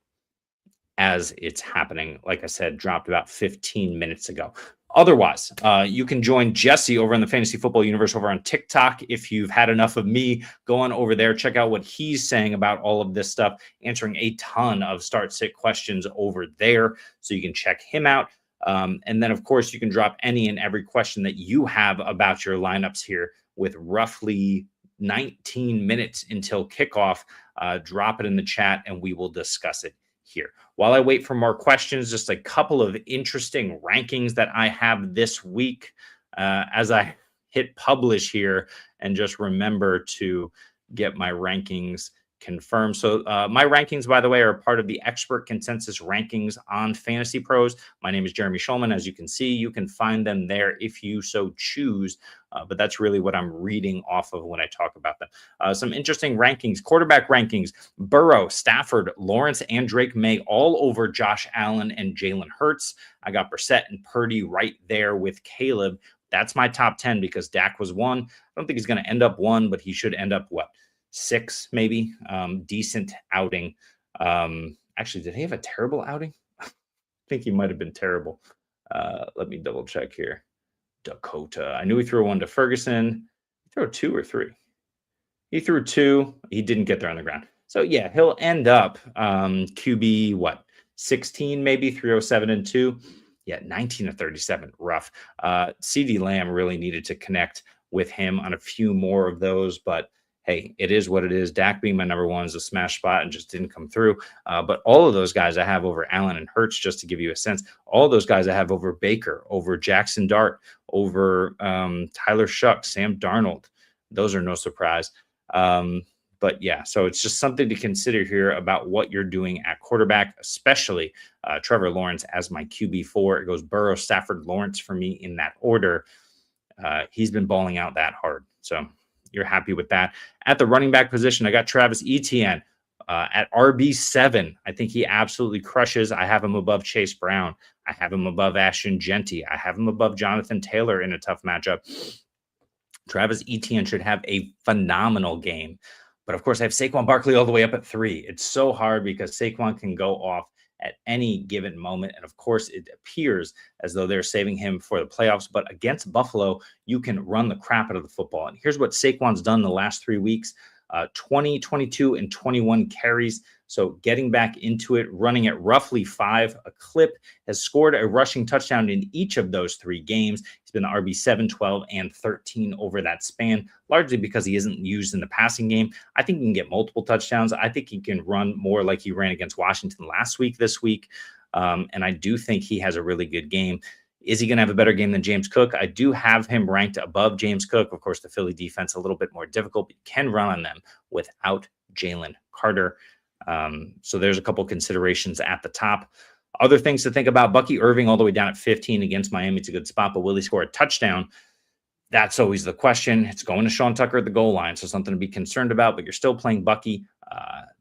Speaker 2: as it's happening. Like I said, dropped about 15 minutes ago. Otherwise, you can join Jesse over in the Fantasy Football Universe over on TikTok. If you've had enough of me, go on over there, check out what he's saying about all of this stuff, answering a ton of start-sit questions over there, so you can check him out. And then, of course, you can drop any and every question that you have about your lineups here with roughly 19 minutes until kickoff. Drop it in the chat, and we will discuss it here. While I wait for more questions, just a couple of interesting rankings that I have this week as I hit publish here, and just remember to get my rankings confirmed. So my rankings, by the way, are part of the expert consensus rankings on Fantasy Pros. My name is Jeremy Schulman. As you can see, you can find them there if you so choose. But that's really what I'm reading off of when I talk about them. Some interesting rankings, quarterback rankings: Burrow, Stafford, Lawrence, and Drake May all over Josh Allen and Jalen Hurts. I got Brissett and Purdy right there with Caleb. That's my top 10 because Dak was 1. I don't think he's going to end up 1, but he should end up, 6 maybe. Decent outing. Actually, did he have a terrible outing? I think he might have been terrible. Let me double check here. Dakota. I knew he threw 1 to Ferguson. He threw 2 or 3. He threw 2. He didn't get there on the ground. So yeah, he'll end up QB 16 maybe, 307 and 2. Yeah, 19 to 37. Rough. CeeDee Lamb really needed to connect with him on a few more of those, but hey, it is what it is. Dak being my number 1 is a smash spot and just didn't come through. But all of those guys I have over Allen and Hurts, just to give you a sense. All those guys I have over Baker, over Jackson Dart, over Tyler Shuck, Sam Darnold. Those are no surprise. But yeah, so it's just something to consider here about what you're doing at quarterback, especially Trevor Lawrence as my QB4. It goes Burrow, Stafford, Lawrence for me in that order. He's been balling out that hard. So you're happy with that. At the running back position, I got Travis Etienne at RB7. I think he absolutely crushes. I have him above Chase Brown. I have him above Ashton Genty. I have him above Jonathan Taylor in a tough matchup. Travis Etienne should have a phenomenal game. But of course, I have Saquon Barkley all the way up at 3. It's so hard because Saquon can go off at any given moment. And of course, it appears as though they're saving him for the playoffs. But against Buffalo, you can run the crap out of the football. And here's what Saquon's done the last 3 weeks. 20, 22, and 21 carries. So getting back into it, running at roughly 5 a clip, has scored a rushing touchdown in each of those 3 games. He's been the RB7, 12, and 13 over that span, largely because he isn't used in the passing game. I think he can get multiple touchdowns. I think he can run more like he ran against Washington last week, this week. And I do think he has a really good game. Is he going to have a better game than James Cook? I do have him ranked above James Cook. Of course, the Philly defense a little bit more difficult, but you can run on them without Jalen Carter. So there's a couple considerations at the top. Other things to think about: Bucky Irving all the way down at 15 against Miami. It's a good spot, but will he score a touchdown? That's always the question. It's going to Sean Tucker at the goal line, so something to be concerned about, but you're still playing Bucky.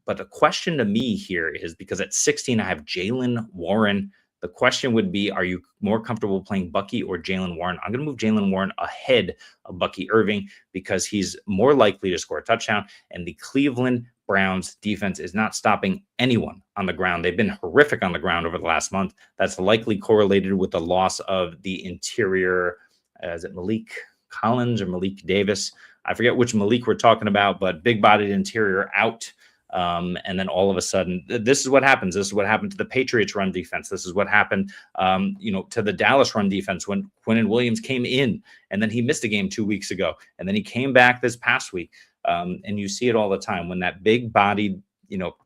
Speaker 2: But the question to me here is, because at 16, I have Jaylen Warren. The question would be, are you more comfortable playing Bucky or Jaylen Warren? I'm going to move Jaylen Warren ahead of Bucky Irving because he's more likely to score a touchdown, and the Cleveland Browns defense is not stopping anyone on the ground. They've been horrific on the ground over the last month. That's likely correlated with the loss of the interior. Is it Malik Collins or Malik Davis? I forget which Malik we're talking about, but big-bodied interior out. And then all of a sudden, this is what happens. This is what happened to the Patriots run defense. This is what happened, to the Dallas run defense when Quinnen Williams came in, and then he missed a game 2 weeks ago, and then he came back this past week. And you see it all the time when that big-bodied,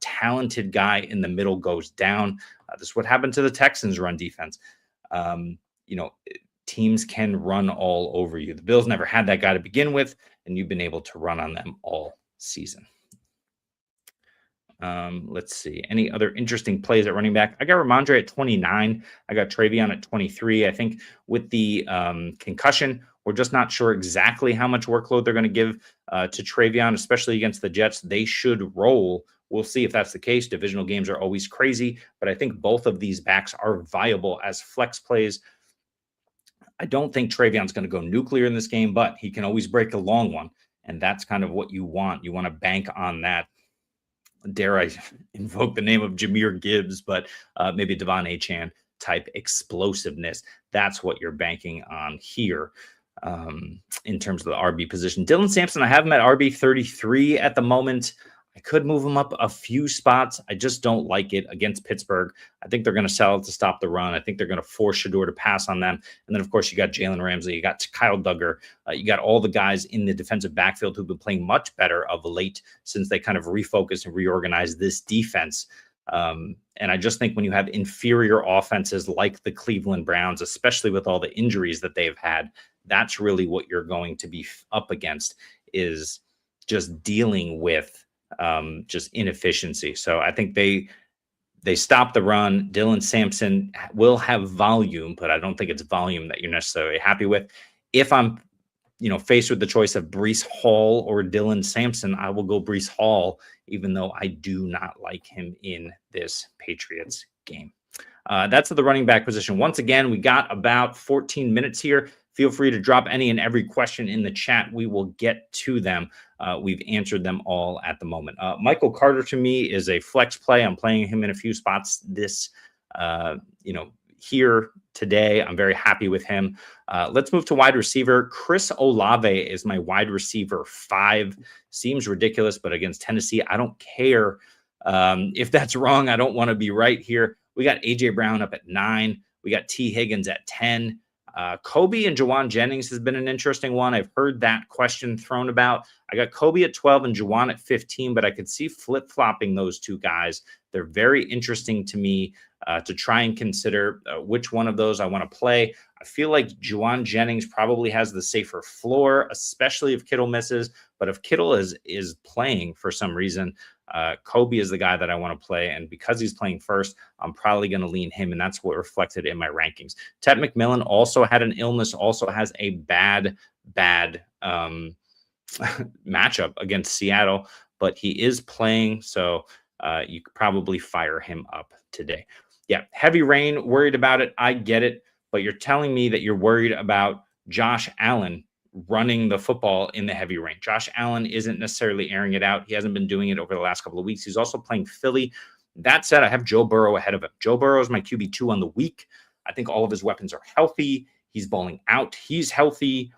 Speaker 2: talented guy in the middle goes down. This is what happened to the Texans run defense. teams can run all over you. The Bills never had that guy to begin with, and you've been able to run on them all season. Let's see. Any other interesting plays at running back? I got Ramondre at 29. I got Travion at 23. I think with the concussion, we're just not sure exactly how much workload they're going to give to Travion, especially against the Jets. They should roll. We'll see if that's the case. Divisional games are always crazy, but I think both of these backs are viable as flex plays. I don't think Travion's going to go nuclear in this game, but he can always break a long one, and that's kind of what you want. You want to bank on that. Dare I invoke the name of Jahmyr Gibbs, but maybe Devon Achane type explosiveness. That's what you're banking on here in terms of the RB position. Dylan Sampson, I have him at RB 33 at the moment. I could move him up a few spots. I just don't like it against Pittsburgh. I think they're going to sell it to stop the run. I think they're going to force Shedeur to pass on them. And then, of course, you got Jalen Ramsey. You got Kyle Duggar. You got all the guys in the defensive backfield who've been playing much better of late since they kind of refocused and reorganized this defense. And I just think when you have inferior offenses like the Cleveland Browns, especially with all the injuries that they've had, that's really what you're going to be up against, is just dealing with just inefficiency. So I think they stop the run. Dylan Sampson will have volume, but I don't think it's volume that you're necessarily happy with. If I'm, faced with the choice of Breece Hall or Dylan Sampson, I will go Breece Hall, even though I do not like him in this Patriots game. That's the running back position. Once again, we got about 14 minutes here. Feel free to drop any and every question in the chat. We will get to them. We've answered them all at the moment. Michael Carter to me is a flex play. I'm playing him in a few spots this, here today. I'm very happy with him. Let's move to wide receiver. Chris Olave is my wide receiver 5. Seems ridiculous, but against Tennessee, I don't care if that's wrong. I don't want to be right here. We got A.J. Brown up at 9. We got T. Higgins at 10. Kobe and Jawan Jennings has been an interesting one. I've heard that question thrown about. I got Kobe at 12 and Jawan at 15, but I could see flip-flopping those two guys. They're very interesting to me to try and consider which one of those I want to play. I feel like Jawan Jennings probably has the safer floor, especially if Kittle misses. But if Kittle is playing for some reason, Kobe is the guy that I want to play. And because he's playing first, I'm probably going to lean him. And that's what reflected in my rankings. Ted McMillan also had an illness, also has a bad matchup against Seattle, but he is playing. So you could probably fire him up today. Yeah. Heavy rain, worried about it. I get it. But you're telling me that you're worried about Josh Allen running the football in the heavy rain. Josh Allen isn't necessarily airing it out. He hasn't been doing it over the last couple of weeks. He's also playing Philly. That said, I have Joe Burrow ahead of him. Joe Burrow is my QB2 on the week. I think all of his weapons are healthy. He's balling out. He's healthy.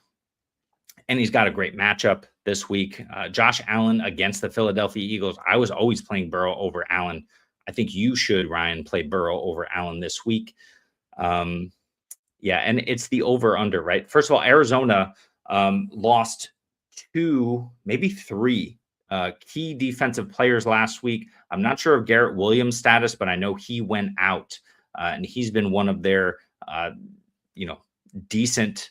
Speaker 2: And he's got a great matchup this week. Josh Allen against the Philadelphia Eagles. I was always playing Burrow over Allen. I think you should, Ryan, play Burrow over Allen this week. Yeah, and it's the over-under, right? First of all, Arizona lost 2, maybe 3 key defensive players last week. I'm not sure of Garrett Williams' status, but I know he went out, and he's been one of their, decent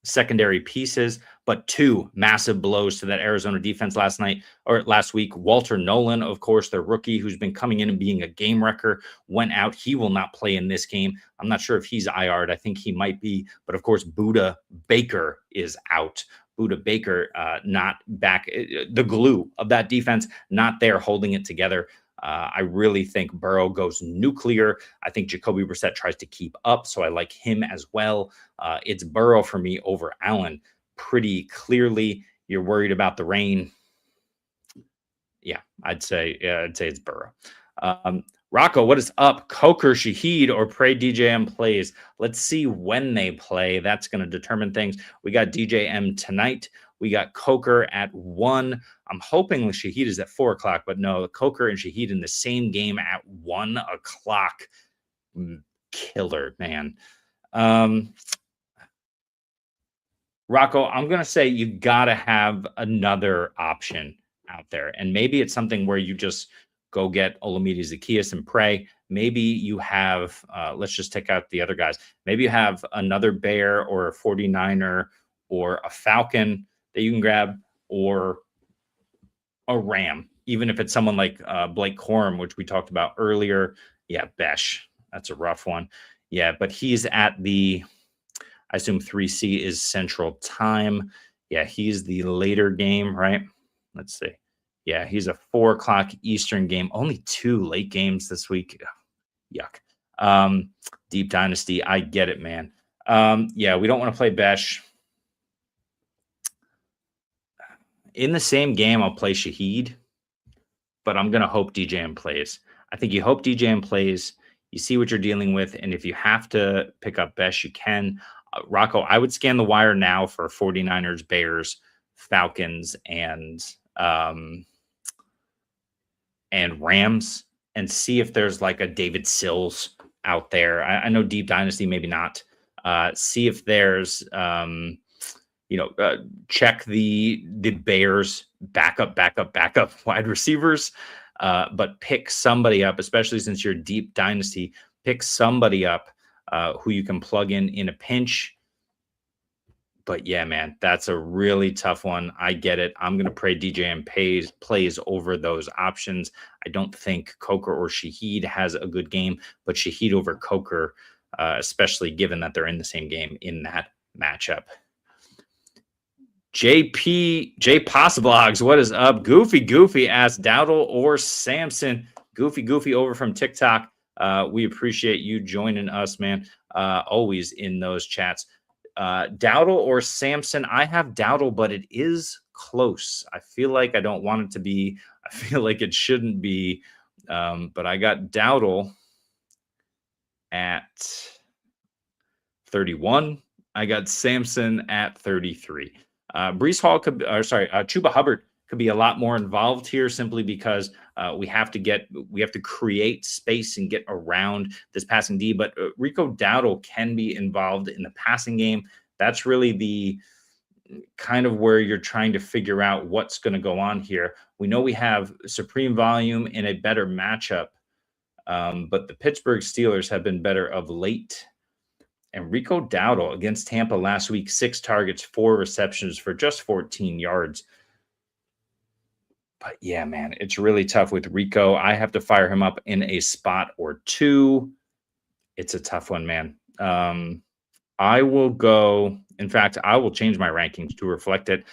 Speaker 2: secondary pieces. But 2 massive blows to that Arizona defense last week. Walter Nolan, of course, their rookie, who's been coming in and being a game wrecker, went out. He will not play in this game. I'm not sure if he's IR'd. I think he might be. But of course, Budda Baker is out. Budda Baker not back. The glue of that defense, not there holding it together. I really think Burrow goes nuclear. I think Jacoby Brissett tries to keep up, so I like him as well. It's Burrow for me over Allen pretty clearly. You're worried about the rain. Yeah, I'd say it's Burrow. Rocco, what is up? Coker, Shaheed, or Pray DJM plays? Let's see when they play. That's going to determine things. We got DJM tonight. We got Coker at 1. I'm hoping Shaheed is at 4 o'clock, but no, Coker and Shaheed in the same game at 1 o'clock. Killer, man. Rocco, I'm going to say you got to have another option out there. And maybe it's something where you just go get Olamide Zaccheaus and pray. maybe you have, let's just take out the other guys. Maybe you have another Bear or a 49er or a Falcon that you can grab, or a Ram, even if it's someone like Blake Corum, which we talked about earlier. Yeah, Besh, that's a rough one. Yeah, but he's at the, I assume 3C is Central Time. Yeah, he's the later game, right? Let's see. Yeah, he's a 4 o'clock Eastern game. Only 2 late games this week. Yuck. Deep Dynasty, I get it, man. Yeah, we don't want to play Besh. In the same game, I'll play Shaheed, but I'm going to hope DJM plays. I think you hope DJM plays, you see what you're dealing with, and if you have to pick up Besh, you can. Rocco, I would scan the wire now for 49ers, Bears, Falcons, and Rams, and see if there's like a David Sills out there. I know Deep Dynasty, maybe not. See if there's check the Bears backup wide receivers, but pick somebody up, especially since you're Deep Dynasty. Pick somebody up who you can plug in a pinch. But yeah, man, that's a really tough one. I get it. I'm going to pray DJM plays over those options. I don't think Coker or Shaheed has a good game, but Shaheed over Coker, especially given that they're in the same game in that matchup. J Possiblogs, what is up? Goofy asks Dowdle or Samson. Goofy over from TikTok. We appreciate you joining us, man. Always in those chats. Dowdle or Samson? I have Dowdle, but it is close. I feel like I don't want it to be. I feel like it shouldn't be. But I got Dowdle at 31. I got Samson at 33. Breece Hall Chuba Hubbard could be a lot more involved here, simply because we have to create space and get around this passing D. But Rico Dowdle can be involved in the passing game. That's really the kind of where you're trying to figure out what's going to go on here. We know we have supreme volume in a better matchup, but the Pittsburgh Steelers have been better of late. And Rico Dowdle against Tampa last week, 6 targets, 4 receptions for just 14 yards. But yeah, man, it's really tough with Rico. I have to fire him up in a spot or 2. It's a tough one, man. I will go. In fact, I will change my rankings to reflect it.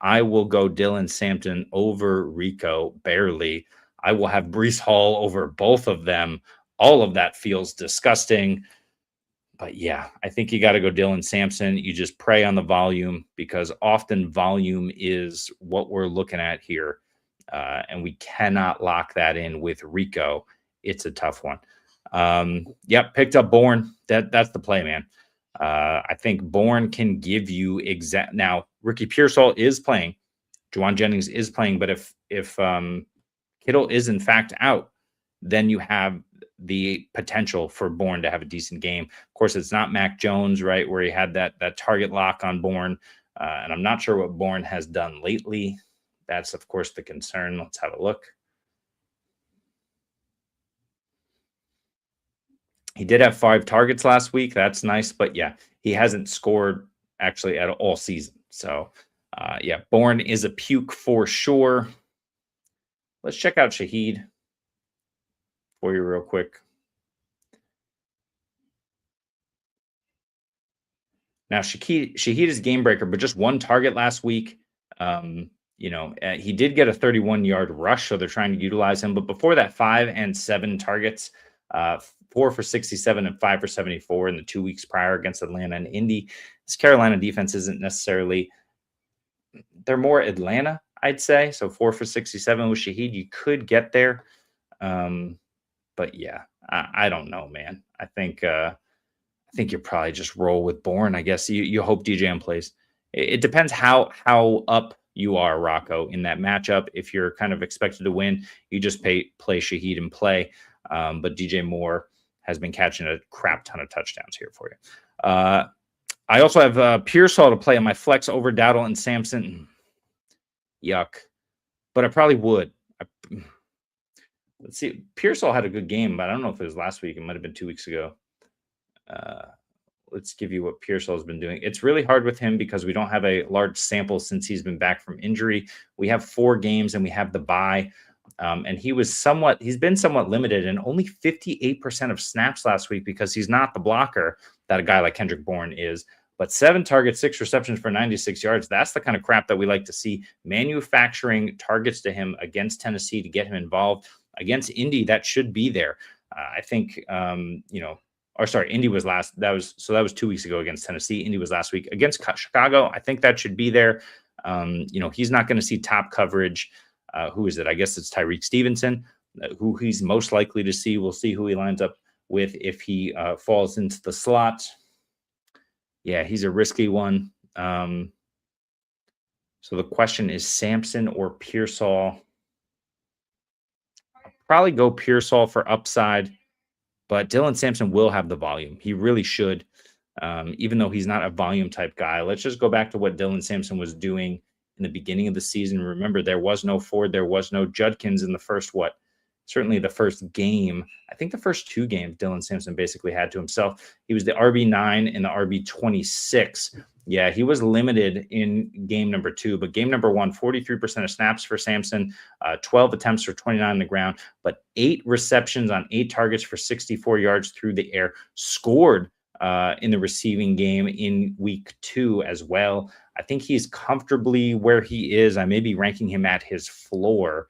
Speaker 2: I will go Dylan Sampson over Rico, barely. I will have Breece Hall over both of them. All of that feels disgusting. But yeah, I think you got to go Dylan Sampson. You just pray on the volume, because often volume is what we're looking at here. And we cannot lock that in with Rico. It's a tough one. Yep, picked up Bourne. That's the play, man. I think Bourne can give you exact. Now, Ricky Pearsall is playing. Juwan Jennings is playing. But if Kittle is in fact out, then you have the potential for Bourne to have a decent game. Of course, it's not Mac Jones, right, where he had that target lock on Bourne. And I'm not sure what Bourne has done lately. That's, of course, the concern. Let's have a look. He did have 5 targets last week. That's nice. But yeah, he hasn't scored actually at all season. So yeah, Bourne is a puke for sure. Let's check out Shaheed for you real quick. Now, Shaheed is game breaker, but just 1 target last week. He did get a 31-yard rush, so they're trying to utilize him. But before that, 5 and 7 targets, 4 for 67 and 5 for 74 in the 2 weeks prior against Atlanta and Indy. This Carolina defense isn't necessarily, they're more Atlanta, I'd say. So 4 for 67 with Shaheed, you could get there. But yeah, I don't know, man. I think you probably just roll with Bourne. I guess you hope DJM plays. It depends how up you are, Rocco, in that matchup. If you're kind of expected to win, you just play Shaheed and play. But DJ Moore has been catching a crap ton of touchdowns here for you. I also have Pearsall to play on my flex over Dowdle and Sampson. Yuck. But I probably would. Let's see. Pearsall had a good game, but I don't know if it was last week. It might have been 2 weeks ago. Let's give you what Pearsall has been doing. It's really hard with him because we don't have a large sample since he's been back from injury. We have 4 games and we have the bye. And he's been somewhat limited and only 58% of snaps last week because he's not the blocker that a guy like Kendrick Bourne is. But 7 targets, 6 receptions for 96 yards. That's the kind of crap that we like to see. Manufacturing targets to him against Tennessee to get him involved. Against Indy, that should be there. I think, Indy was last. That was 2 weeks ago against Tennessee. Indy was last week against Chicago. I think that should be there. He's not going to see top coverage. Who is it? I guess it's Tyreek Stevenson, who he's most likely to see. We'll see who he lines up with if he falls into the slot. Yeah, he's a risky one. So the question is Sampson or Pearsall. I'll probably go Pearsall for upside, but Dylan Sampson will have the volume. He really should, even though he's not a volume type guy. Let's just go back to what Dylan Sampson was doing in the beginning of the season. Remember, there was no Ford, there was no Judkins in the first, certainly the first game. I think the first 2 games Dylan Sampson basically had to himself. He was the RB9 and the RB26. Yeah, he was limited in game number 2, but game number 1, 43% of snaps for Sampson, 12 attempts for 29 on the ground, but 8 receptions on 8 targets for 64 yards through the air, scored in the receiving game in week 2 as well. I think he's comfortably where he is. I may be ranking him at his floor.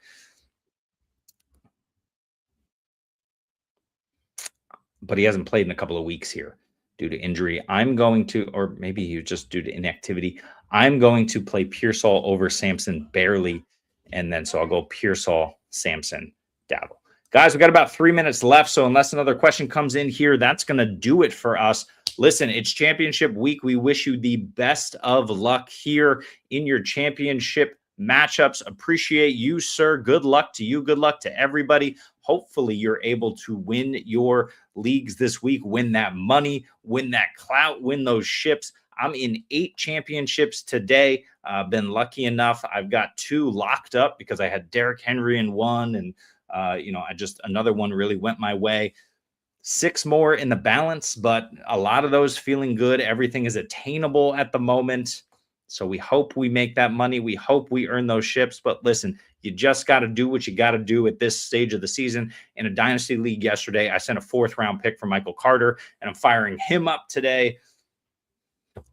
Speaker 2: But he hasn't played in a couple of weeks here due to injury. Or maybe he was just due to inactivity. I'm going to play Pearsall over Sampson barely. And then so I'll go Pearsall, Sampson, Dowdle. Guys, we got about 3 minutes left. So unless another question comes in here, that's going to do it for us. Listen, it's championship week. We wish you the best of luck here in your championship matchups. Appreciate you, sir. Good luck to you. Good luck to everybody. Hopefully you're able to win your leagues this week, win that money, win that clout, win those ships. I'm in 8 championships today. Been lucky enough. I've got 2 locked up because I had Derrick Henry in one, and another one really went my way. 6 more in the balance, but a lot of those feeling good. Everything is attainable at the moment. So we hope we make that money. We hope we earn those ships. But listen, you just got to do what you got to do at this stage of the season. In a dynasty league yesterday, I sent a 4th round pick for Michael Carter, and I'm firing him up today.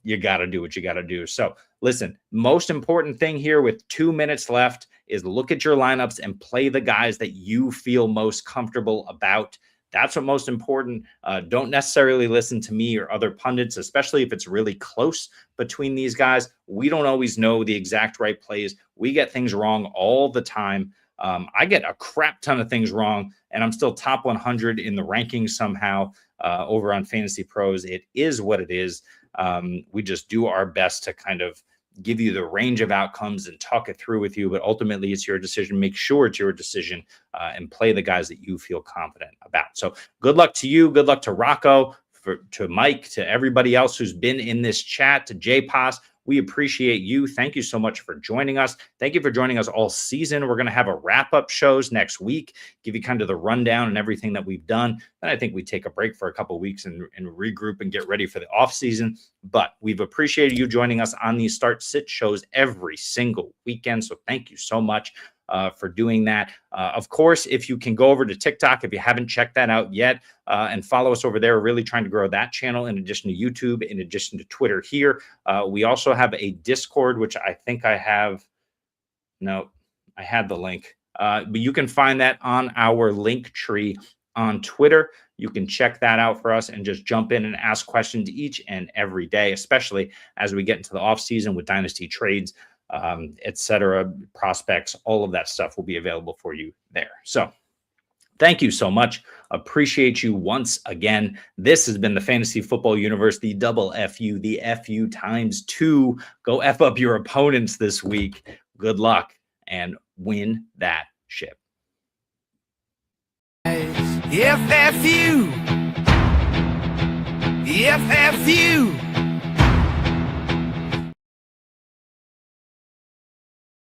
Speaker 2: You got to do what you got to do. So listen, most important thing here with 2 minutes left is look at your lineups and play the guys that you feel most comfortable about. That's what most important. Don't necessarily listen to me or other pundits, especially if it's really close between these guys. We don't always know the exact right plays. We get things wrong all the time. I get a crap ton of things wrong, and I'm still top 100 in the rankings somehow over on Fantasy Pros. It is what it is. We just do our best to kind of give you the range of outcomes and talk it through with you, but ultimately it's your decision. Make sure it's your decision and play the guys that you feel confident about. So good luck to you. Good luck to Rocco, to Mike, to everybody else who's been in this chat, to JPOS. We appreciate you. Thank you so much for joining us. Thank you for joining us all season. We're going to have a wrap-up shows next week, give you kind of the rundown and everything that we've done. Then I think we take a break for a couple of weeks and regroup and get ready for the off season. But we've appreciated you joining us on these start-sit shows every single weekend. So thank you so much for doing that. Of course, if you can go over to TikTok, if you haven't checked that out yet, and follow us over there. We're really trying to grow that channel in addition to YouTube, in addition to Twitter here. We also have a Discord, which I think I have. No, I had the link. But you can find that on our link tree on Twitter. You can check that out for us and just jump in and ask questions each and every day, especially as we get into the off season with dynasty trades, etc., prospects. All of that stuff will be available for you there. So thank you so much. Appreciate you once again. This has been the Fantasy Football Universe, the double FU, the FU times 2. Go F up your opponents this week. Good luck and win that ship.
Speaker 1: FFU. FFU.